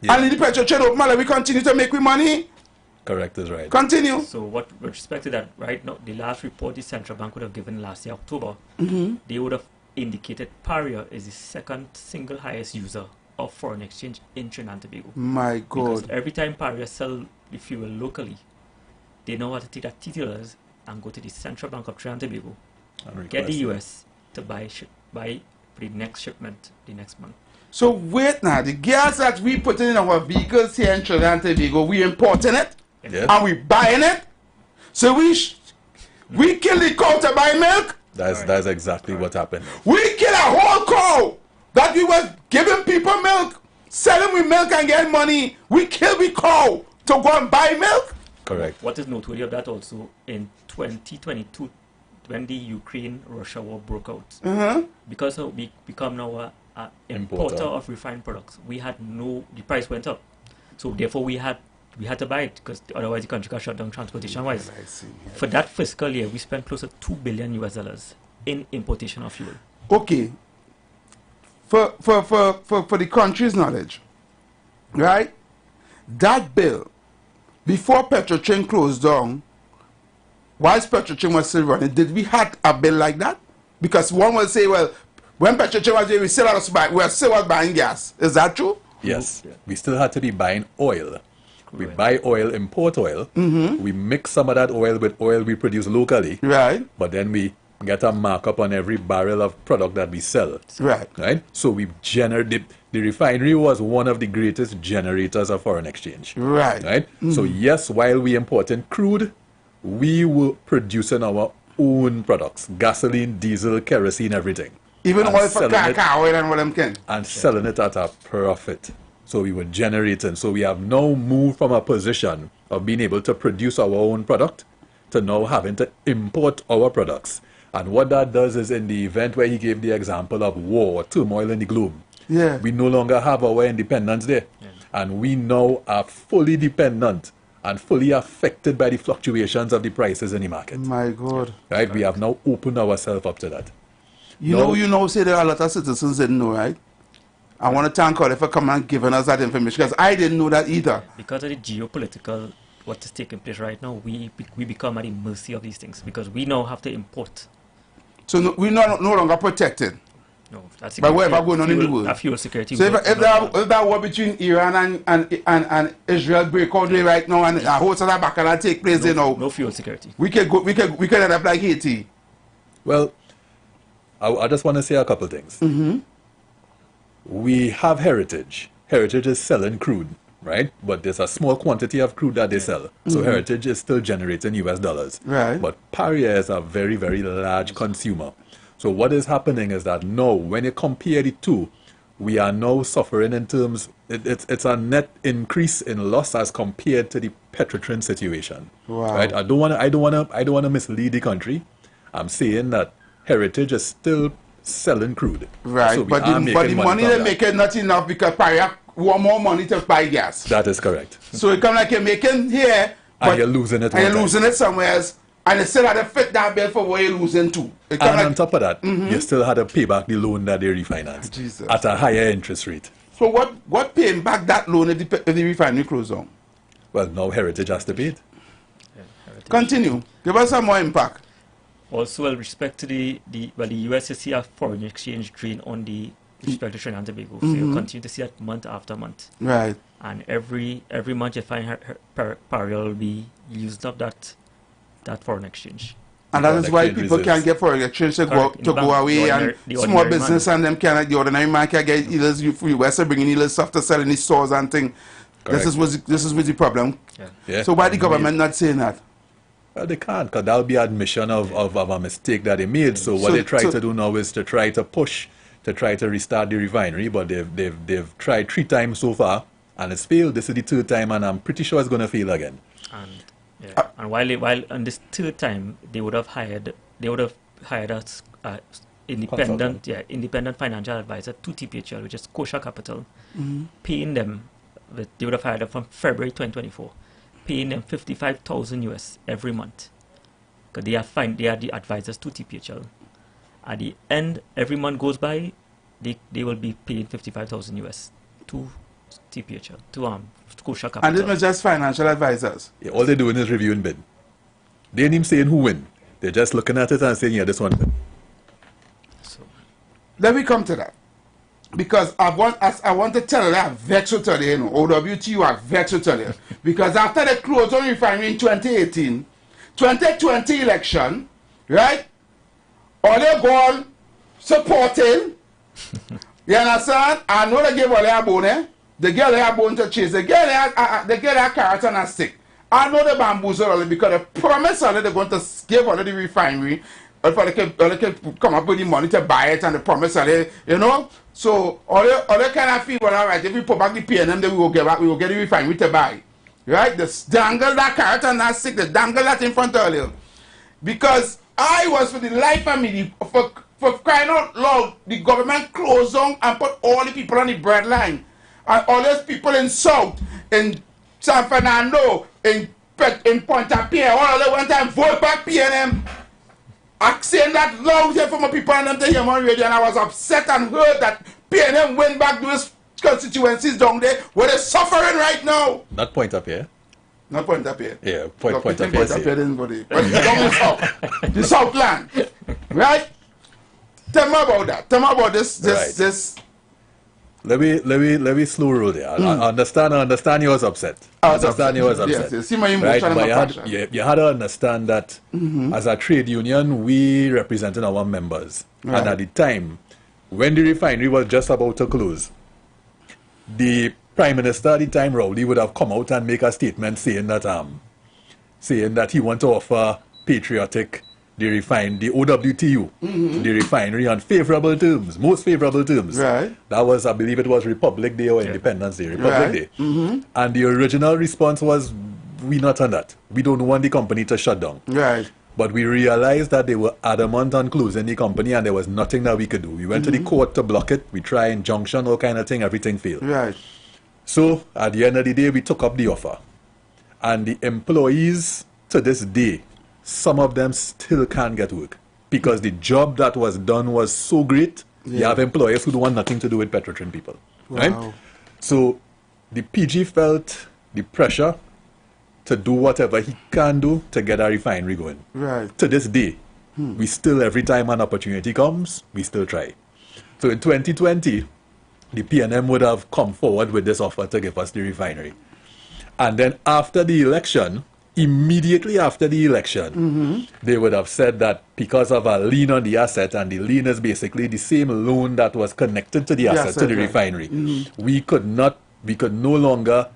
Yeah. And the Petrotrin open, we continue to make money. Correct is right. Continue. So with respect to that, right now, the last report the central bank would have given last year, October, they would have indicated PaP is the second single highest user of foreign exchange in Trinidad and Tobago. My Because God. every time PaP sell the fuel locally, they know how to take that $TT and go to the central bank of Trinidad and Tobago, And get the request US to buy for the next shipment the next month. So wait now, the gas that we putting in our vehicles here in Trinidad and Tobago, we importing it Yes. and we buying it. So we kill the cow to buy milk. That's exactly what happened. We kill a whole cow that we was giving people milk, selling with milk and getting money. We kill the cow to go and buy milk. Correct. What is noteworthy of that also, in 2022, when the Ukraine-Russia war broke out, because we become now an importer of refined products, the price went up. So therefore we had to buy it, because otherwise the country got shut down transportation-wise. For that fiscal year, we spent close to $2 billion in importation of fuel. Okay. For the country's knowledge, right? That bill, before Petrotrin closed down, whilst Petrotrin was still running, did we have a bill like that? Because one will say, well, when Petrotrin was there, we still was buying gas. Is that true? Yes. We still had to be buying oil. We buy oil, import oil. We mix some of that oil with oil we produce locally. Right. But then we get a markup on every barrel of product that we sell. Right. Right? So we generate, the refinery was one of the greatest generators of foreign exchange. Right. Right? So yes, while we importing crude, we were producing our own products. Gasoline, diesel, kerosene, everything. Even And oil for selling car oil and what them can. and selling it at a profit. So we were generating. So we have now moved from a position of being able to produce our own product to now having to import our products. And what that does is, in the event where he gave the example of war, turmoil in the globe, Yeah. we no longer have our independence there. And we now are fully dependent and fully affected by the fluctuations of the prices in the market. My God. Right? We have now opened ourselves up to that. You know, say there are a lot of citizens didn't know, right? I want to thank all for coming and giving us that information, because I didn't know that either. Because of the geopolitical, what is taking place right now, we become at the mercy of these things, because we now have to import. So we're no longer protected No, that's by whatever going on in the world. That fuel security. So if that war between Iran and Israel break out right now, and a whole sort of bacchanal take place, you know, no fuel security. we can end up like Haiti. Well, I just want to say a couple things. We have Heritage. Heritage is selling crude, right? But there's a small quantity of crude that they sell. So Heritage is still generating US dollars. Right. But PaP is a very, very large consumer. So what is happening is that now, when you compare the two, we are now suffering in terms, it's a net increase in loss as compared to the Petrotrin situation. Wow. Right? I don't want to mislead the country. I'm saying that Heritage is still selling crude. Right, So we but are the making money from they that. make it not enough, because PaP want more money to buy gas. That is correct. So it come like you're making here, And you're losing it. and one you're time. losing it somewhere else, and you still had to fit that bill for what you're losing too. It come And like, on top of that, you still had to pay back the loan that they refinanced Jesus. at a higher interest rate. so what paying back that loan if the refinery closed down? Well, now Heritage has to pay it. Continue. Give us some more impact. Also, with respect to the US, you see a foreign exchange drain on the respect to Trinidad and Tobago. So you continue to see that month after month. Right. And every month you find PaP will be using up that foreign exchange. And that is why Exchange people reserves. can't get foreign exchange to Correct. go The away, ordinary- and the small ordinary business and them cannot, the ordinary man can get either US bringing either stuff to sell in the stores and thing. This is what's the problem. Yeah. Yeah. So why the government not saying that? Well, they can't, because that'll be admission of a mistake that they made. So what So- they try so- to do now is to try to push, to try to restart the refinery, but they've tried 3 times so far, and it's failed. This is the 3rd time, and I'm pretty sure it's going to fail again. And yeah, and while on this 3rd time, they would have hired a independent independent financial advisor to TPHL, which is Kosha Capital, paying them. They would have hired them from February 2024, paying them $55,000 every month, because they are the advisors to TPHL. At the end, every month goes by, they will be paying $55,000 to TPHL, to Kosha Capital. And this was just financial advisors. Yeah, all they're doing is reviewing bid. They ain't even saying who win. They're just looking at it and saying, yeah, this one win. So, Let me come to that. Because I want to tell you that I'm vexed with you, you know, OWTU are vexed with you. Because after the close on refinery in 2018, 2020 election, right? All they go on supporting, you understand? I know they give all their bone, they get their bone to chase, they get their carrot and a stick. I know the bamboozle only because the promise only they're going to give all the refinery, if they can come up with the money to buy it, and the promise only, you know. So all they kind of feel, well, all right, if we put back the PNM, then we will get the refinery to buy. Right? Just dangle that carrot and that stick, they dangle that in front of you. Because I was for the life of me, for crying out loud, the government closed down and put all the people on the bread line. And all those people in South, in San Fernando, in Pointe-à-Pierre, all of them went and vote back PNM. I saying that loud here for my people and them to hear on radio, and I was upset and heard that PNM went back to his constituencies down there where they're suffering right now. Not Pointe-à-Pierre. Not Pointe-à-Pierre. Yeah, Pointe-à-Pierre Pointe-à-Pierre. didn't go there. But down the south. The Southland. Right? Tell me about that. Tell me about this. Let me slow roll there. I understand you was upset. I understand you was upset. Yes, see my emotion and my passion. You had to understand that as a trade union, we represented our members. Right. And at the time, when the refinery was just about to close, the Prime Minister at the time, Rowley, would have come out and make a statement saying that he want to offer Patriotic the OWTU, the refinery on favorable terms, most favorable terms. Right. That was, I believe it was Republic Day or Independence Day, Republic Day. And the original response was, we not on that. We don't want the company to shut down. Right. But we realized that they were adamant on closing the company and there was nothing that we could do. We went to the court to block it. We tried injunction, all kind of thing, everything failed. Right. So at the end of the day, we took up the offer. And the employees to this day, some of them still can't get work because the job that was done was so great. Yeah. You have employers who don't want nothing to do with Petrotrin people. Wow. Right? So the PG felt the pressure to do whatever he can do to get a refinery going. Right. To this day, we still, every time an opportunity comes, we still try. So in 2020, the PNM would have come forward with this offer to give us the refinery. And then after the election, immediately after the election, they would have said that because of a lien on the asset, and the lien is basically the same loan that was connected to the asset, to the refinery, we could no longer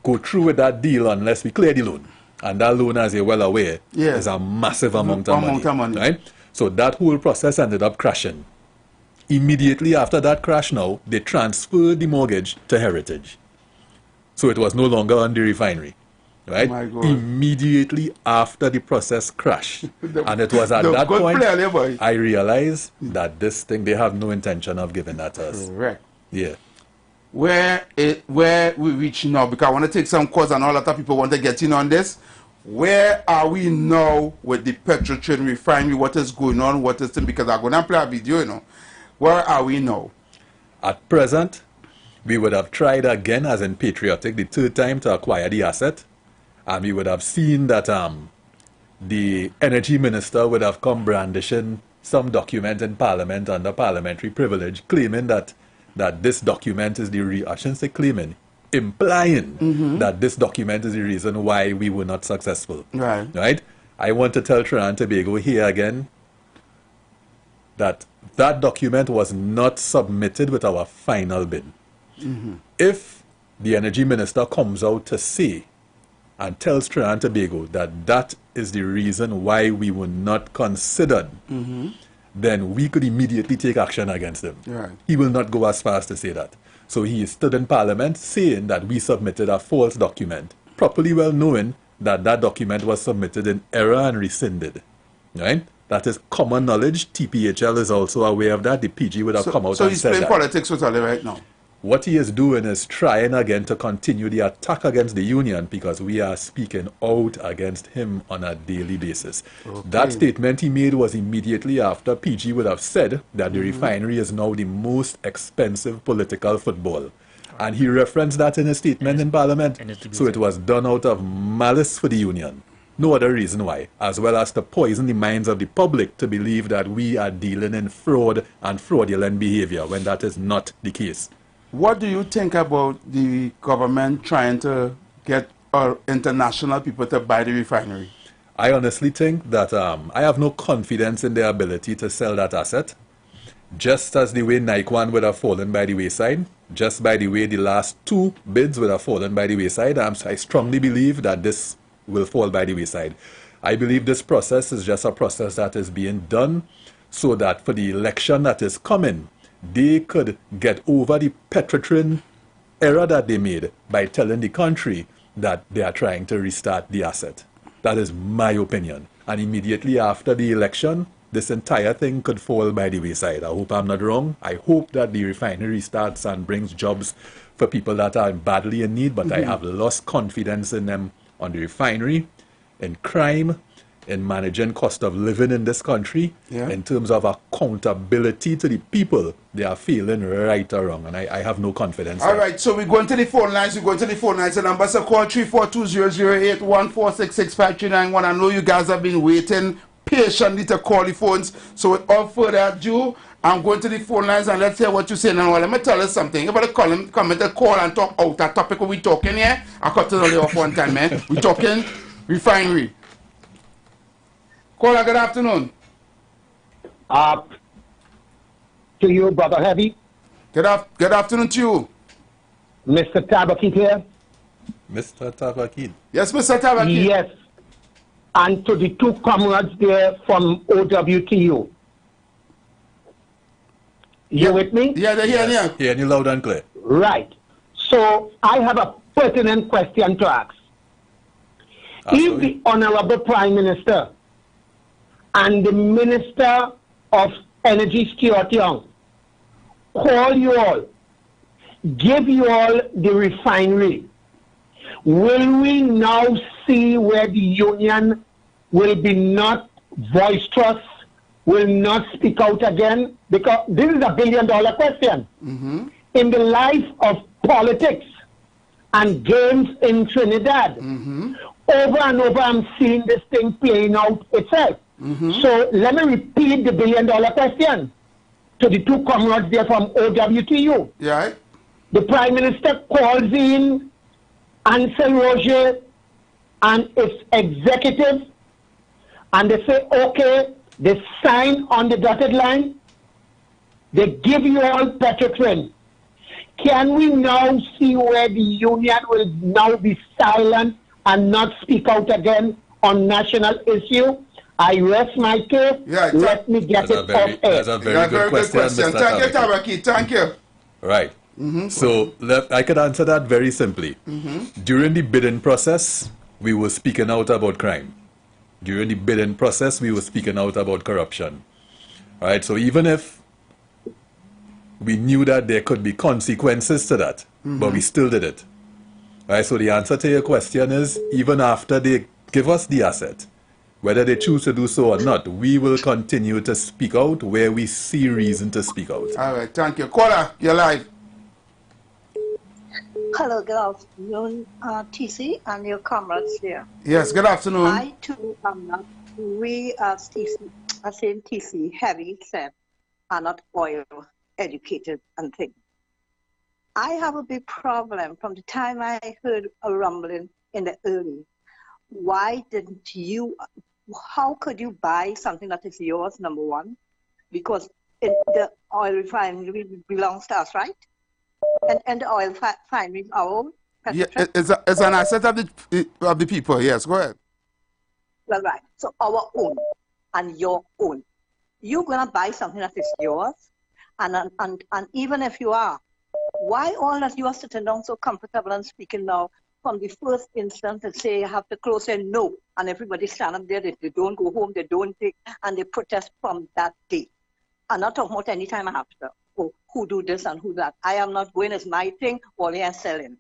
go through with that deal unless we clear the loan. And that loan, as you're well aware, is a massive amount of money. Right? So that whole process ended up crashing. Immediately after that crash now, they transferred the mortgage to Heritage. So it was no longer on the refinery. Right? Oh my God. Immediately after the process crashed. And it was at that point I realized that this thing, they have no intention of giving that to us. Correct. Yeah. Where we reach now, because I want to take some calls and all other people want to get in on this. Where are we now with the Petrotrin refinery? What is going on? What is the, because I'm going to play a video, you know. Where are we now? At present, we would have tried again, as in Patriotic, the 3rd time to acquire the asset. And we would have seen that the energy minister would have come brandishing some document in Parliament under parliamentary privilege, claiming that this document is the I shouldn't say claiming, implying that this document is the reason why we were not successful. Right. Right? I want to tell Trinidad and Tobago here again that document was not submitted with our final bid. If the energy minister comes out to say and tells Trinidad and Tobago that that is the reason why we were not considered, then we could immediately take action against him. Right. He will not go as far as to say that. So he stood in Parliament saying that we submitted a false document, properly well knowing that that document was submitted in error and rescinded. Right? That is common knowledge. TPHL is also aware of that. The PG would have come out and said that. So he's playing politics with Ali right now? What he is doing is trying again to continue the attack against the union because we are speaking out against him on a daily basis. Okay. That statement he made was immediately after PG would have said that the refinery is now the most expensive political football. And he referenced that in his statement in Parliament. So it was done out of malice for the union. No other reason why, as well as to poison the minds of the public to believe that we are dealing in fraud and fraudulent behavior when that is not the case. What do you think about the government trying to get international people to buy the refinery? I honestly think that I have no confidence in their ability to sell that asset. Just as the way Nike would have fallen by the wayside, just by the way the last two bids would have fallen by the wayside, I strongly believe that this will fall by the wayside. I believe this process is just a process that is being done so that for the election that is coming, they could get over the Petrotrin error that they made by telling the country that they are trying to restart the asset. That is my opinion. And immediately after the election, this entire thing could fall by the wayside. I hope I'm not wrong. I hope that the refinery starts and brings jobs for people that are badly in need, but I have lost confidence in them on the refinery, in crime, in managing cost of living in this country, in terms of accountability to the people. They are feeling right or wrong, and I have no confidence. All right, so we're going to the phone lines. The numbers are call 342-008-1466-5391. I know you guys have been waiting patiently to call the phones. So without further ado, I'm going to the phone lines and let's hear what you say. Now, let me tell you something. You better come and call and talk out that topic we talking here. I cut it only off one time, man. We're talking refinery. Caller, good afternoon. To you, Brother Heavy. Good afternoon to you. Mr. Tabakit here. Mr. Tabakit. Yes, Mr. Tabakit. Yes. And to the two comrades there from OWTU. You with me? Yeah, they're here. Yes. Hearing you loud and clear. Right. So I have a pertinent question to ask. If the Honorable Prime Minister and the Minister of Energy Security call you all, give you all the refinery, will we now see where the union will be not boisterous, will not speak out again? Because this is a billion-dollar question. In the life of politics and games in Trinidad, over and over I'm seeing this thing playing out itself. So let me repeat the billion-dollar question to the two comrades there from OWTU. Yeah. The Prime Minister calls in Ansel Roger and its executive, and they say, okay, they sign on the dotted line, they give you all Petrotrin. Can we now see where the union will now be silent and not speak out again on national issue? I rest my case. Let me get it off air. That's a very good question. Thank you, Tabaki. Thank you. Right. So I could answer that very simply. During the bidding process, we were speaking out about crime. During the bidding process, we were speaking out about corruption. All right. So even if we knew that there could be consequences to that, but we still did it. All right. So the answer to your question is, even after they give us the asset, whether they choose to do so or not, we will continue to speak out where we see reason to speak out. All right, thank you. Caller, you're live. Hello, good afternoon, TC and your comrades here. Yes, good afternoon. I too am not, we as TC Heavy said, are not oil educated and things. I have a big problem from the time I heard a rumbling in the early. Why didn't you, how could you buy something that is yours, number one? Because the oil refinery belongs to us, right? And the oil refinery, our own? Yeah, it's an asset of the people. Yes, go ahead. Well, right. So our own and your own. You're going to buy something that is yours. And even if you are, why all that you are sitting down so comfortable and speaking now from the first instant and say you have to close and no, and everybody stand up there, they don't go home, they don't take, and they protest from that day. I'm not talking about any time after. Oh, who do this and who that. I am not going, it's my thing, all they are selling.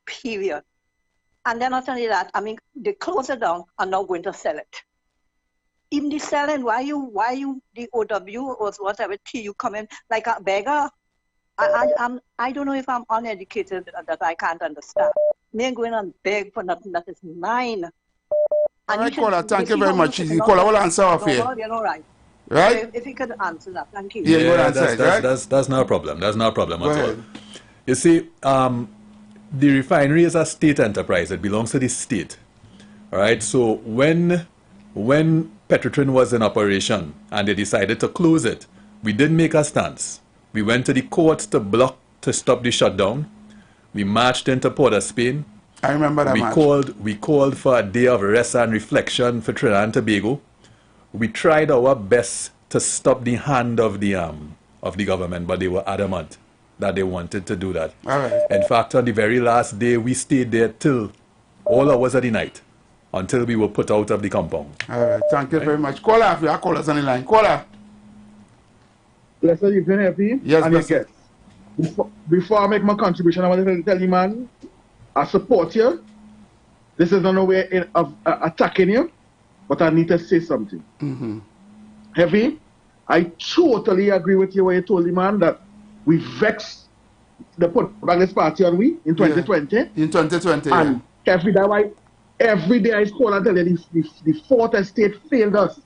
Period. And then not only that, I mean, they close it down and now going to sell it. Even the selling, why you the OW or whatever tea you come in like a beggar? I don't know if I'm uneducated that I can't understand. Me going and beg for nothing that is mine. All right, Caller, thank you very much. Caller, will answer off here. You know, right? Right? So if you could answer that, thank you. Yeah, that's no problem. That's no problem at all. You see, the refinery is a state enterprise. It belongs to the state. All right. So when Petrotrin was in operation and they decided to close it, we didn't make a stance. We went to the court to stop the shutdown. We marched into Port of Spain. I remember that march. We called for a day of rest and reflection for Trinidad and Tobago. We tried our best to stop the hand of the government, but they were adamant that they wanted to do that. All right. In fact, on the very last day, we stayed there till all hours of the night until we were put out of the compound. All right. Thank you very much. Caller, if you are callers on the line. Caller. Blessed evening, happy. Yes, and blessed. Before I make my contribution, I want to tell you, man, I support you. This is not a way of attacking you, but I need to say something. Heavy, I totally agree with you when you told the man that we vexed the put back this party on we in 2020. Yeah. In 2020, and every day I call and tell you the fourth estate failed us.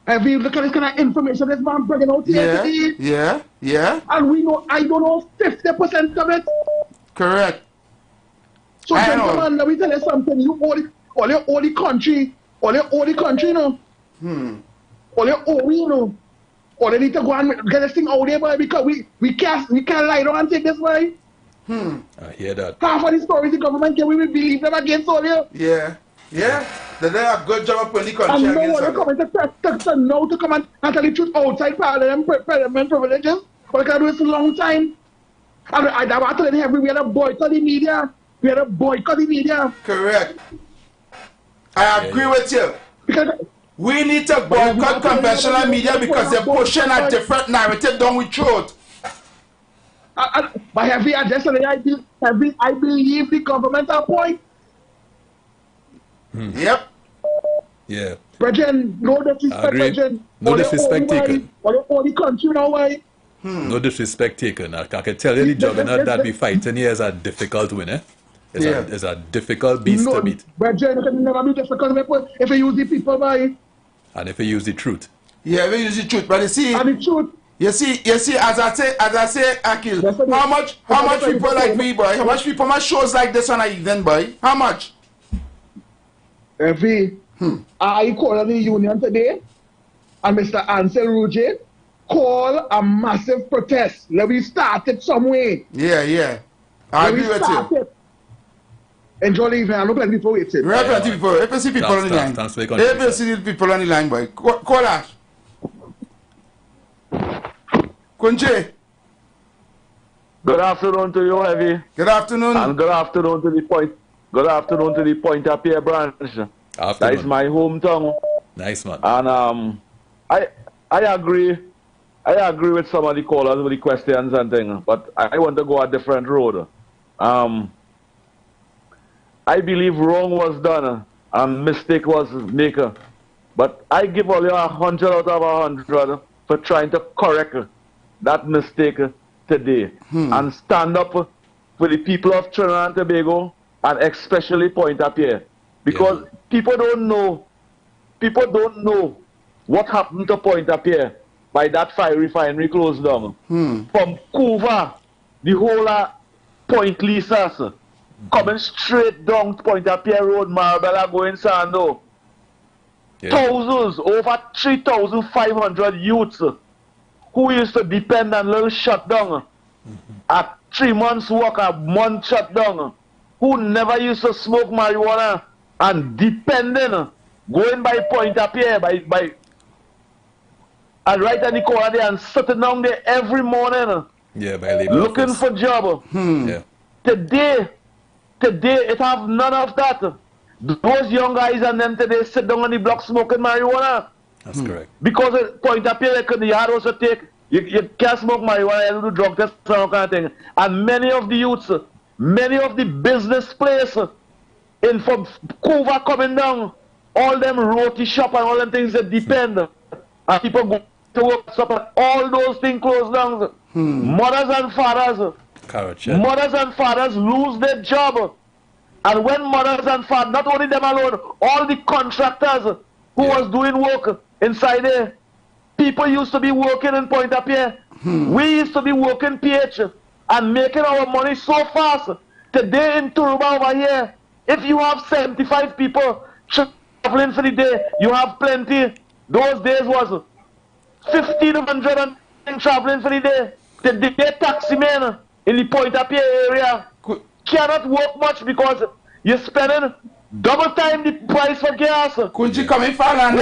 Have you look at this kind of information this man bringing out here today? Yeah. And we know, I don't know, 50% of it. Correct. So, gentlemen, let me tell you something. You all the country, you know. All you know. All they need to go and get this thing out there, boy, because we can't lie down and take this way. I hear that. Half of the stories the government can we believe them against all you. Yeah. They did a good job of putting the country against against them. And no one to come and tell the truth outside parliament privileges. But I can do this a long time. And I told them we had a boycott the media. Correct. I agree with you. Because we need to boycott conventional media because they're pushing a different narrative down with truth. But have we addressed it? I believe the government are point. Yep. Yeah. Brethren, no disrespect, brethren. No disrespect taken. All the country now, why? No disrespect taken. I can tell you the juggernaut that we fighting here is a difficult win, eh? It's a difficult beast to beat. Brethren, it can never be difficult if you use the people, by. And if you use the truth. Yeah, we use the truth. But you see, and the truth. You see, as I say, Akil, how much people like me, boy? How much people my shows like this on a evening, boy? How much? I called the union today, and Mr. Ansel Rouge called a massive protest. Let me start it some way. Yeah. I agree with you. Enjoy the evening. I look like people waiting. Right, plenty people. If you see people on the line. If you see people on the line, boy. Call us. Kunje. Good afternoon to you, Heavy. Good afternoon. And good afternoon to the point. Good afternoon to the Point of PaP branch. That is my hometown. Nice man. And I agree with some of the callers with the questions and things, but I want to go a different road. I believe wrong was done and mistake was made. But I give all you 100 out of 100 for trying to correct that mistake today and stand up for the people of Trinidad and Tobago and especially Point of PaP. Because people don't know what happened to Point of PaP by that refinery closed down. From Cuba, the whole Point Lisas, coming straight down to Point of PaP Road, Marabella going Sando. Thousands, over 3,500 youths who who used to depend on little shutdown, at 3 months work, a month shutdown, who never used to smoke marijuana and depending, going by point up here, and right at the corner there and sitting down there every morning, looking for job. Yeah. Today, it have none of that. Those young guys and them today sit down on the block smoking marijuana. That's correct. Because at point up here, the hard also take, you can't smoke marijuana, you do drug test, kind of thing. And many of the youths, many of the business places, in from Cuba coming down, all them roti shop and all them things that depend. And people go to work and all those things close down. Mothers and fathers lose their job. And when mothers and fathers, not only them alone, all the contractors who was doing work inside there, people used to be working in point up here. We used to be working PH and making our money so fast. Today in Turuba over here, if you have 75 people traveling for the day, you have plenty. Those days was 1,500 and traveling for the day. The day taxi man in the point up here area cannot work much because you're spending double time the price for gas. Kunji coming for land,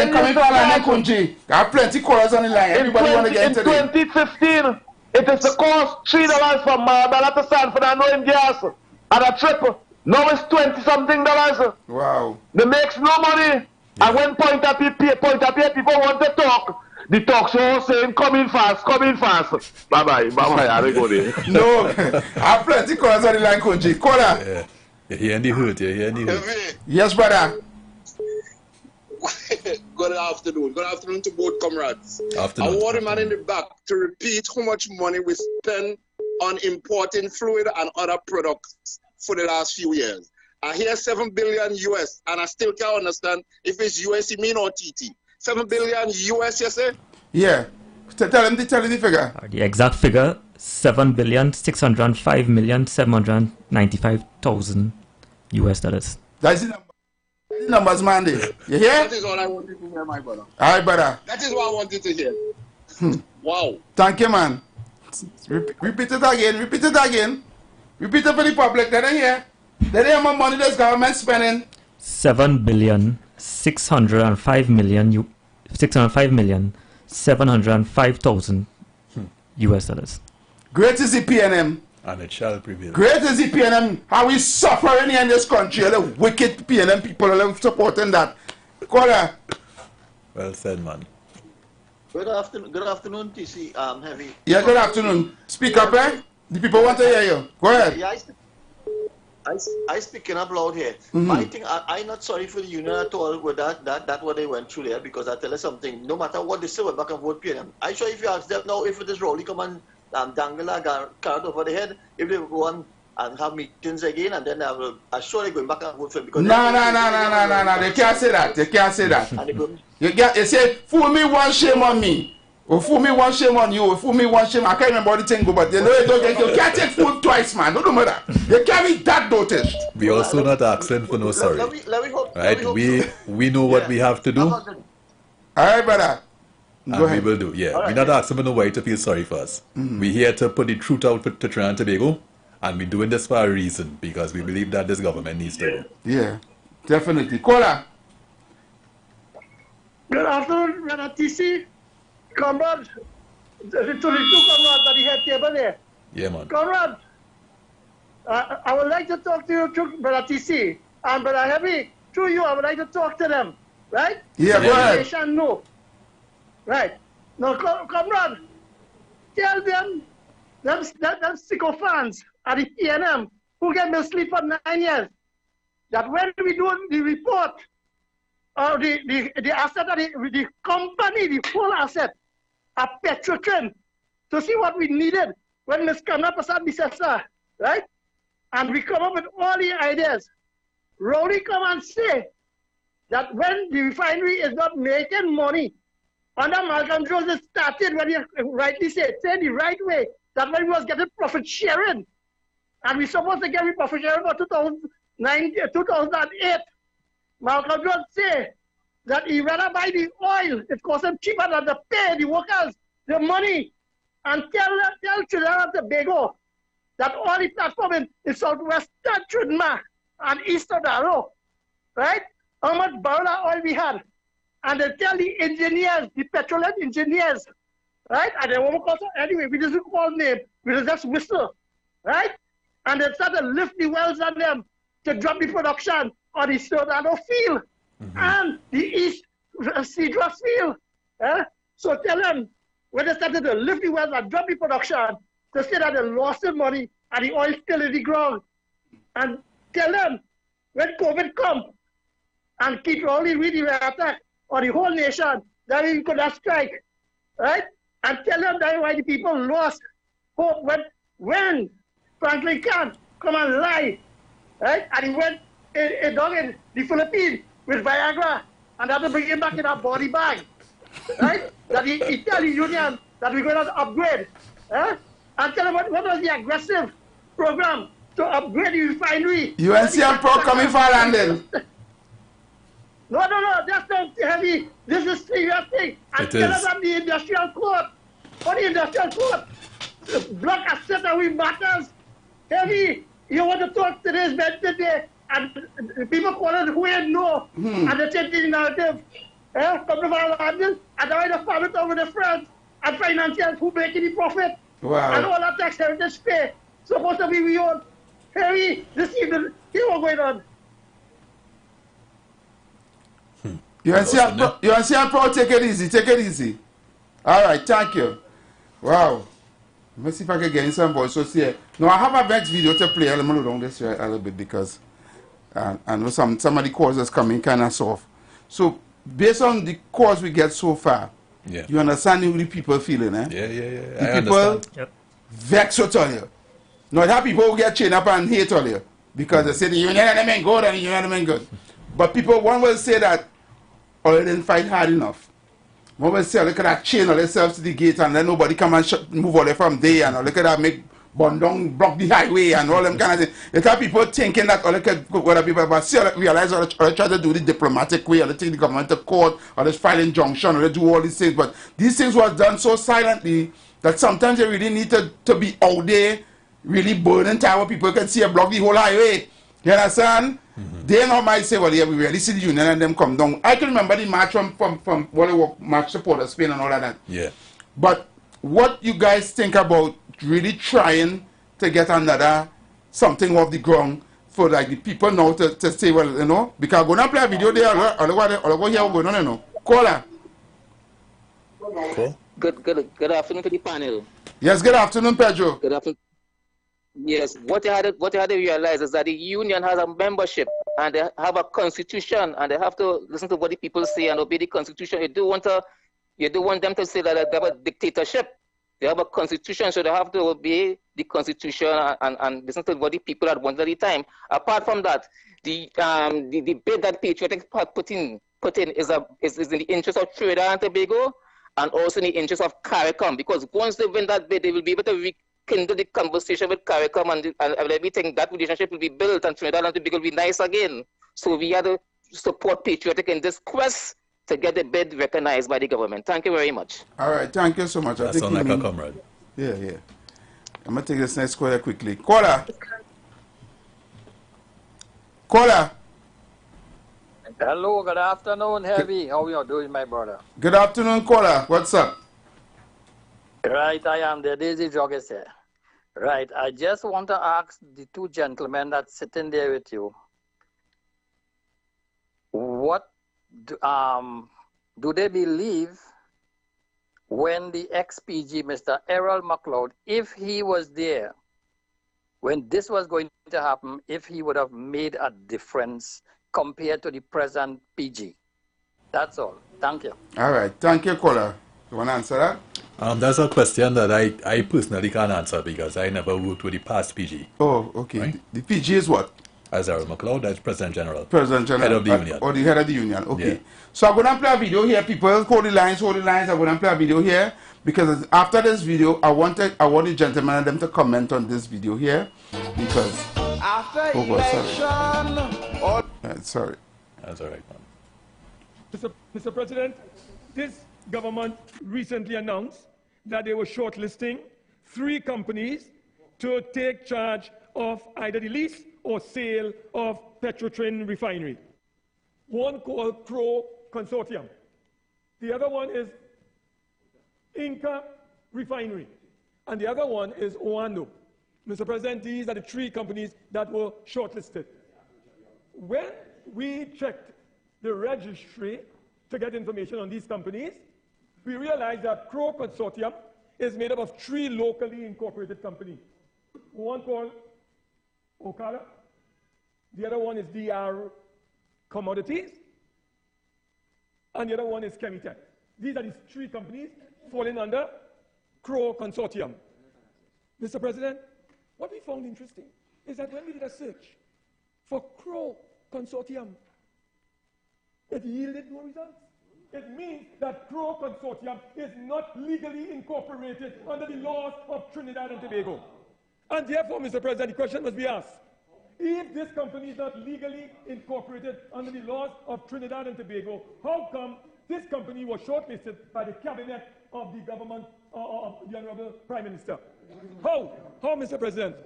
Kunji. I have plenty callers on the line. Everybody want to get into it. In 2015, it is the cost $3 from Marabella to Sanford and no in gas. And a trip, now it's $20-something. Wow. They makes no money. And when point up here, people want to talk. The talk show saying, come in fast. Bye-bye, I go there. No, I have plenty callers on the line, Kunji. Caller. Yeah. You're hearing the hurt, Yes, brother. Good afternoon. Good afternoon to both comrades. Afternoon. I want a man in the back to repeat how much money we spend on importing fluid and other products for the last few years. I hear $7 billion US, and I still can't understand if it's US you mean or TT. $7 billion US, you say? Yeah. Tell him the figure. The exact figure, $7,605,795,000 US dollars. That's the number. The numbers, Mandy. You hear? That is all I wanted to hear, my brother. All right, brother. That is what I wanted to hear. Wow. Thank you, man. Repeat it again. Repeat it for the public. They don't hear. They don't hear how much money this government spending. $7,605,705,000 US dollars. Great is the PNM. And it shall prevail. Great is the PNM. How we suffering here in this country. The wicked PNM people are supporting that. Caller. Well said, man. Good afternoon, TC. Heavy. Yeah, good afternoon. Speak up, eh? The people want to hear you. Go ahead. Yeah, I speaking up loud here. I think I'm not sorry for the union at all with that what they went through there, because I tell you something, no matter what they say, we're back and vote PNM. I'm sure if you ask them now, if it is Rowley come and dangle a carrot over the head, if they go on and have meetings again, and then I'm sure they're going back and vote for him. No. They can't say that. You say, fool me one, shame on me. Or fool me one, shame on you. Or fool me one, shame. I can't remember what the thing go, but you know you can't take fool twice, man. Don't do that. You can't be that noticed. We also not asking for no sorry. Right? We know what we have to do. All right, brother. And we will do. Yeah. We're not asking for no way to feel sorry for us. We're here to put the truth out for Trinidad and Tobago. And we're doing this for a reason, because we believe that this government needs to go. Yeah, definitely. Caller. Good afternoon, Brother TC. Comrade, the 22 comrades at the head table there. Yeah, man. Comrade, I would like to talk to you, Brother TC. And Brother Heavy, through you, I would like to talk to them. Right? Yeah, go ahead. No. Right. Now, comrade, tell them sycophants at the PNM who get me sleep for 9 years, that when we do the report, the asset of the company, the full asset of Petrotrin, to see what we needed when Ms. Kamla Prasad Bisesa, right? And we come up with all the ideas. Rowley come and say that when the refinery is not making money, under Malcolm Jones it started, when he rightly said the right way, that when we was getting profit sharing, and we supposed to get profit sharing for 2008. Malcolm Jones say that he rather buy the oil, it costs him cheaper than to pay the workers the money and tell Trinidad and Tobago that all the platform in southwestern Trinidad and eastern Darrow, right? How much barrel of oil we had. And they tell the engineers, the petroleum engineers, right? And they won't call, anyway, we just call name, we just whistle, right? And they start to lift the wells on them to drop the production on the Soldado field and the East Cedros field. So tell them, when they started to lift the wells and drop the production, to say that they lost the money and the oil still in the ground. And tell them, when COVID come and keep rolling with the attack on the whole nation, that we could have strike, right? And tell them that why the people lost hope when Franklin can't come and lie, right? And he went down in the Philippines with Viagra and had to bring him back in a body bag, right? That he tell the union that we're going to upgrade, and tell them what was the aggressive program to upgrade the refinery. UNCM Pro coming for London. No, that's not heavy. This is serious thing. And tell us on the industrial court. On the industrial court. Block asset that we matters. Heavy. You want to talk to this man today, and people call it who ain't know. And they change the narrative. Come to London, and they want to farm it over the front. And financiers who making the profit. Wow. And all that tax heritage pay. Supposed to be we own. Heavy. This evening, here's what's going on. UNCM Pro, take it easy, take it easy. All right, thank you. Wow. Let me see if I can get in some voice. So see, now I have a next video to play. Let me look down this way a little bit because I know some of the calls is coming kind of soft. So based on the calls we get so far, you understand how the people feeling, eh? Yeah. The people vex to tell you. Now there are people who get chained up and hate all you because they say the union and them ain't good and the union and them ain't good. But people, one will say that or they didn't fight hard enough. One will say, look at that chain all themselves to the gate and then nobody come and move all from there and look at that make Bondong block the highway and all them kind of things. There are people thinking that all they can go to people, but see, realize or they try to do the diplomatic way or they take the government to court or they file injunction or they do all these things. But these things were done so silently that sometimes they really need to be out there, really burning time where people can see and block the whole highway. You understand? They now might say, well, yeah, we really see the union and them come down. I can remember the march from what they were march supporters, Spain and all of that. Yeah. But what you guys think about really trying to get another something off the ground for like the people now to say, well, you know, because I'm going to play a video there, I'll go here, what's going on, you know. Caller. Cool. Good afternoon to the panel. Yes, good afternoon, Pedro. Good afternoon. Yes, what you had to realize is that the union has a membership and they have a constitution and they have to listen to what the people say and obey the constitution. You don't want them to say that they have a dictatorship. They have a constitution, so they have to obey the constitution and listen to what the people had wanted at the time. Apart from that, the bid that Petrotrin put in is in the interest of Trinidad and Tobago and also in the interest of CARICOM, because once they win that bid, they will be able to rekindle the conversation with CARICOM and everything. That relationship will be built and Trinidad and Tobago will be nice again. So we have to support Petrotrin in this quest to get the bid recognized by the government. Thank you very much. All right, thank you so much. That sounds like a comrade. Yeah. I'm going to take this next caller quickly. Caller. Hello, good afternoon, Heavy. How you doing, my brother? Good afternoon, caller. What's up? Right, I am the Daisy Joggers here. Right, I just want to ask the two gentlemen that's sitting there with you, what do they believe when the ex-PG, Mr. Errol McLeod, if he was there, when this was going to happen, if he would have made a difference compared to the present PG? That's all. Thank you. All right. Thank you, caller. You want to answer that? That's a question that I personally can't answer because I never worked with the past PG. Oh, okay. Right? The PG is what? As Errol McLeod, that's President General. President General. Head of the union. Or the head of the union. Okay. Yeah. So I'm going to play a video here. People, hold the lines. I'm going to play a video here because after this video, I want the gentlemen and them to comment on this video here because... After election... Sorry. That's all right, man. Mr. President, this government recently announced that they were shortlisting 3 companies to take charge of either the lease or sale of Petrotrin refinery. One called Crow Consortium. The other one is Inca Refinery. And the other one is Oando. Mr. President, these are the 3 companies that were shortlisted. When we checked the registry to get information on these companies, we realized that Crow Consortium is made up of 3 locally incorporated companies. One called Okada, the other one is DR Commodities, and the other one is Chemitech. These are the 3 companies falling under Crow Consortium. Mr. President, what we found interesting is that when we did a search for Crow Consortium, it yielded no results. It means that Crow Consortium is not legally incorporated under the laws of Trinidad and Tobago. And therefore, Mr. President, the question must be asked, if this company is not legally incorporated under the laws of Trinidad and Tobago, how come this company was shortlisted by the cabinet of the government of the Honorable Prime Minister? How, Mr. President?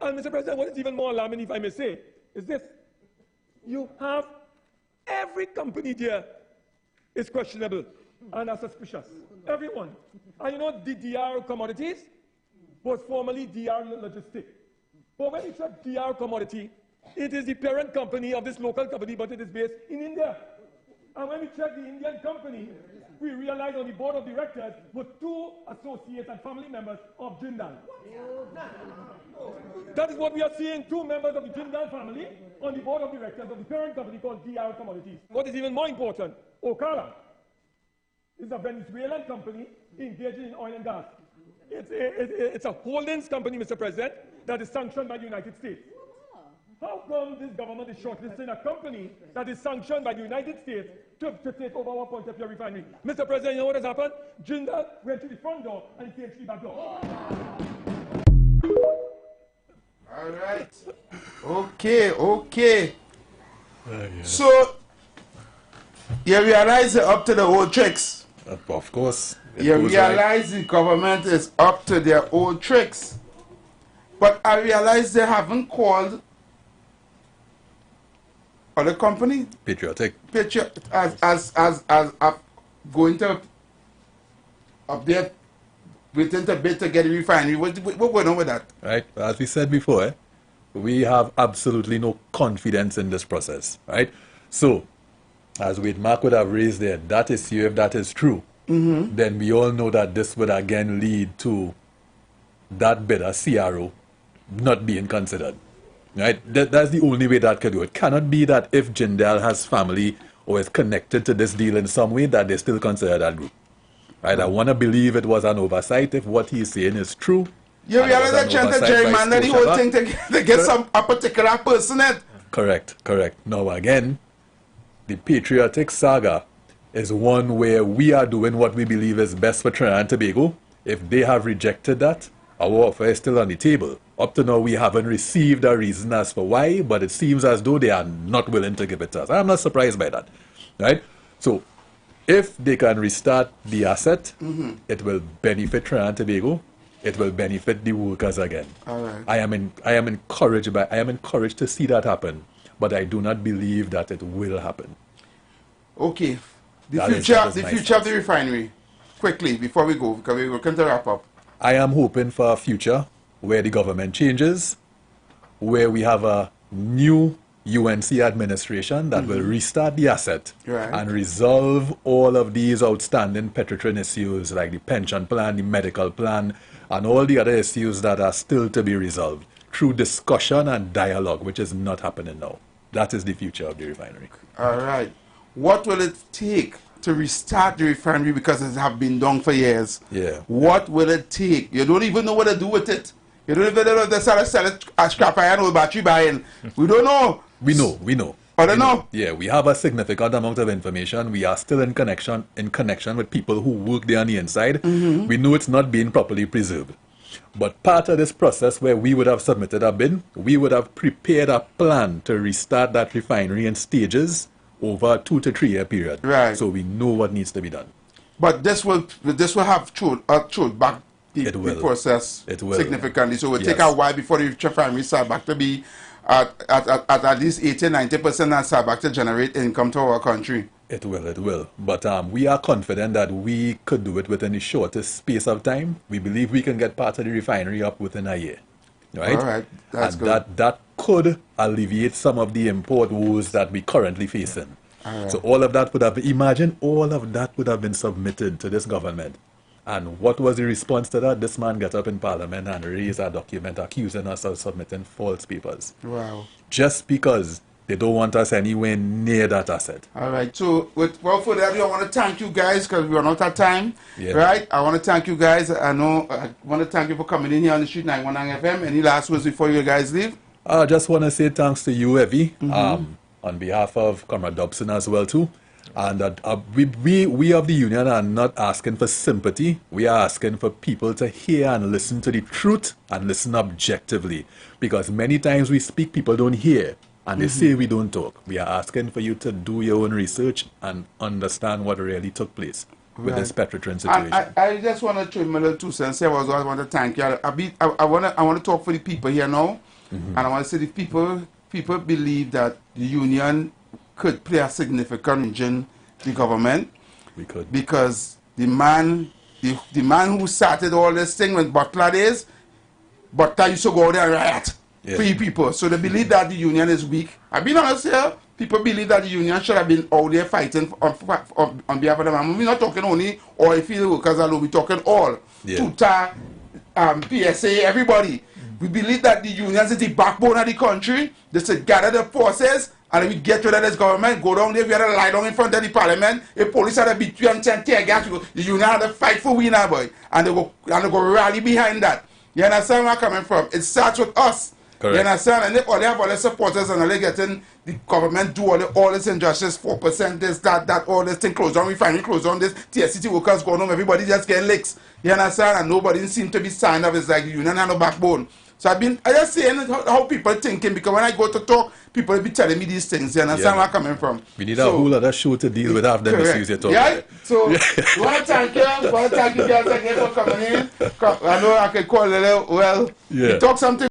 And Mr. President, what is even more alarming, if I may say, is this. You have every company there is questionable and are suspicious. Everyone. And you know, the DR Commodities was formerly DR Logistics. But when you check DR Commodity, it is the parent company of this local company, but it is based in India. And when we check the Indian company, we realize on the board of directors were 2 associates and family members of Jindal. That is what we are seeing, 2 members of the Jindal family on the board of directors of the parent company called DR Commodities. What is even more important, Okada is a Venezuelan company engaged in oil and gas. It's a holdings company, Mr. President, that is sanctioned by the United States. How come this government is shortlisting a company that is sanctioned by the United States to take over our Point of View refinery? Mr. President, you know what has happened? Jindal went to the front door and came to the back door. All right. Okay. So, you realize they're up to the old tricks. Of course. You realize the government is up to their old tricks. But I realize they haven't called other company. Patriotic. As going to update, waiting to bid to get a refinery. What's going on with that? Right. As we said before, we have absolutely no confidence in this process. Right. So, as Wade Mark would have raised there, that issue, if that is true, then we all know that this would again lead to that bidder, CRO, not being considered. Right? That's the only way that could do. It cannot be that if Jindal has family or is connected to this deal in some way, that they still consider that group. Right? I want to believe it was an oversight if what he's saying is true. You realize they're trying to gerrymander the whole thing to get a particular person in. Correct. Now again, the patriotic saga is one where we are doing what we believe is best for Trinidad and Tobago. If they have rejected that, our offer is still on the table. Up to now, we haven't received a reason as for why, but it seems as though they are not willing to give it to us. I'm not surprised by that. Right? So, if they can restart the asset, it will benefit Trinidad and Tobago. It will benefit the workers again. All right. I am encouraged to see that happen, but I do not believe that it will happen. Okay. The future of the refinery. Quickly, before we go, because we're going to wrap up. I am hoping for a future where the government changes, where we have a new UNC administration that will restart the asset and resolve all of these outstanding Petrotrin issues like the pension plan, the medical plan, and all the other issues that are still to be resolved through discussion and dialogue, which is not happening now. That is the future of the refinery. All right. What will it take to restart the refinery, because it has been done for years? Yeah. What will it take? You don't even know what to do with it. You don't even know if they sell it as scrap iron or battery buying. We don't know. We know. I don't know. Yeah, we have a significant amount of information. We are still in connection with people who work there on the inside. We know it's not being properly preserved. But part of this process where we would have submitted a bid, we would have prepared a plan to restart that refinery in stages over a 2 to 3 year period. Right. So we know what needs to be done. But this will have chewed back the process significantly. So it will take a while before the refinery start back to be at least 80-90% and start back to generate income to our country. It will. But we are confident that we could do it within the shortest space of time. We believe we can get part of the refinery up within a year. Right? All right, that's and good. That could alleviate some of the import woes that we currently facing. Right. So all of that would have, imagine all of that would have been submitted to this government. And what was the response to that? This man got up in Parliament and raised a document accusing us of submitting false papers. Wow. Just because they don't want us anywhere near that asset. All right. So without further ado, I want to thank you guys because we are not at time. Yeah. Right? I want to thank you guys. I want to thank you for coming in here on the Street 919 FM. Any last words before you guys leave? I just want to say thanks to you, Evie, on behalf of Comrade Dobson as well too. And we of the union are not asking for sympathy. We are asking for people to hear and listen to the truth and listen objectively. Because many times we speak, people don't hear. And they say we don't talk. We are asking for you to do your own research and understand what really took place with this Petrotrin situation. I just want to trim a little 2 cents here. I want to thank you. I want to talk for the people here now. And I want to say the people believe that the union could play a significant role in the government. We could. Because the man who started all this thing when Butler days, Butler used to go there and riot. Free people. So they believe that the union is weak. I've been honest here. People believe that the union should have been out there fighting on behalf of them. And we're not talking only oil field workers alone. We're talking all. Tuta, PSA, everybody. We believe that the unions is the backbone of the country. They should gather the forces and we get rid of this government, go down there, we had to lie down in front of the parliament. If police had to beat you and send tear gas, the union had to fight for we now, boy. And they go rally behind that. You understand where I'm coming from? It starts with us. Correct. You understand? And they have all the supporters and they're getting the government do all this injustice, 4%, this, that, all this thing, close down, refinery, close down, this, TSCT workers going home, everybody just getting licks. You understand? And nobody seems to be signed up. It's like the union has no backbone. So I just saying how people thinking, because when I go to talk, people be telling me these things. You understand where I'm coming from? We need a whole other show to deal with after the issues you're talking about. So, I want to thank you. I want to thank you guys again for coming in. I know I can call it, we talk something.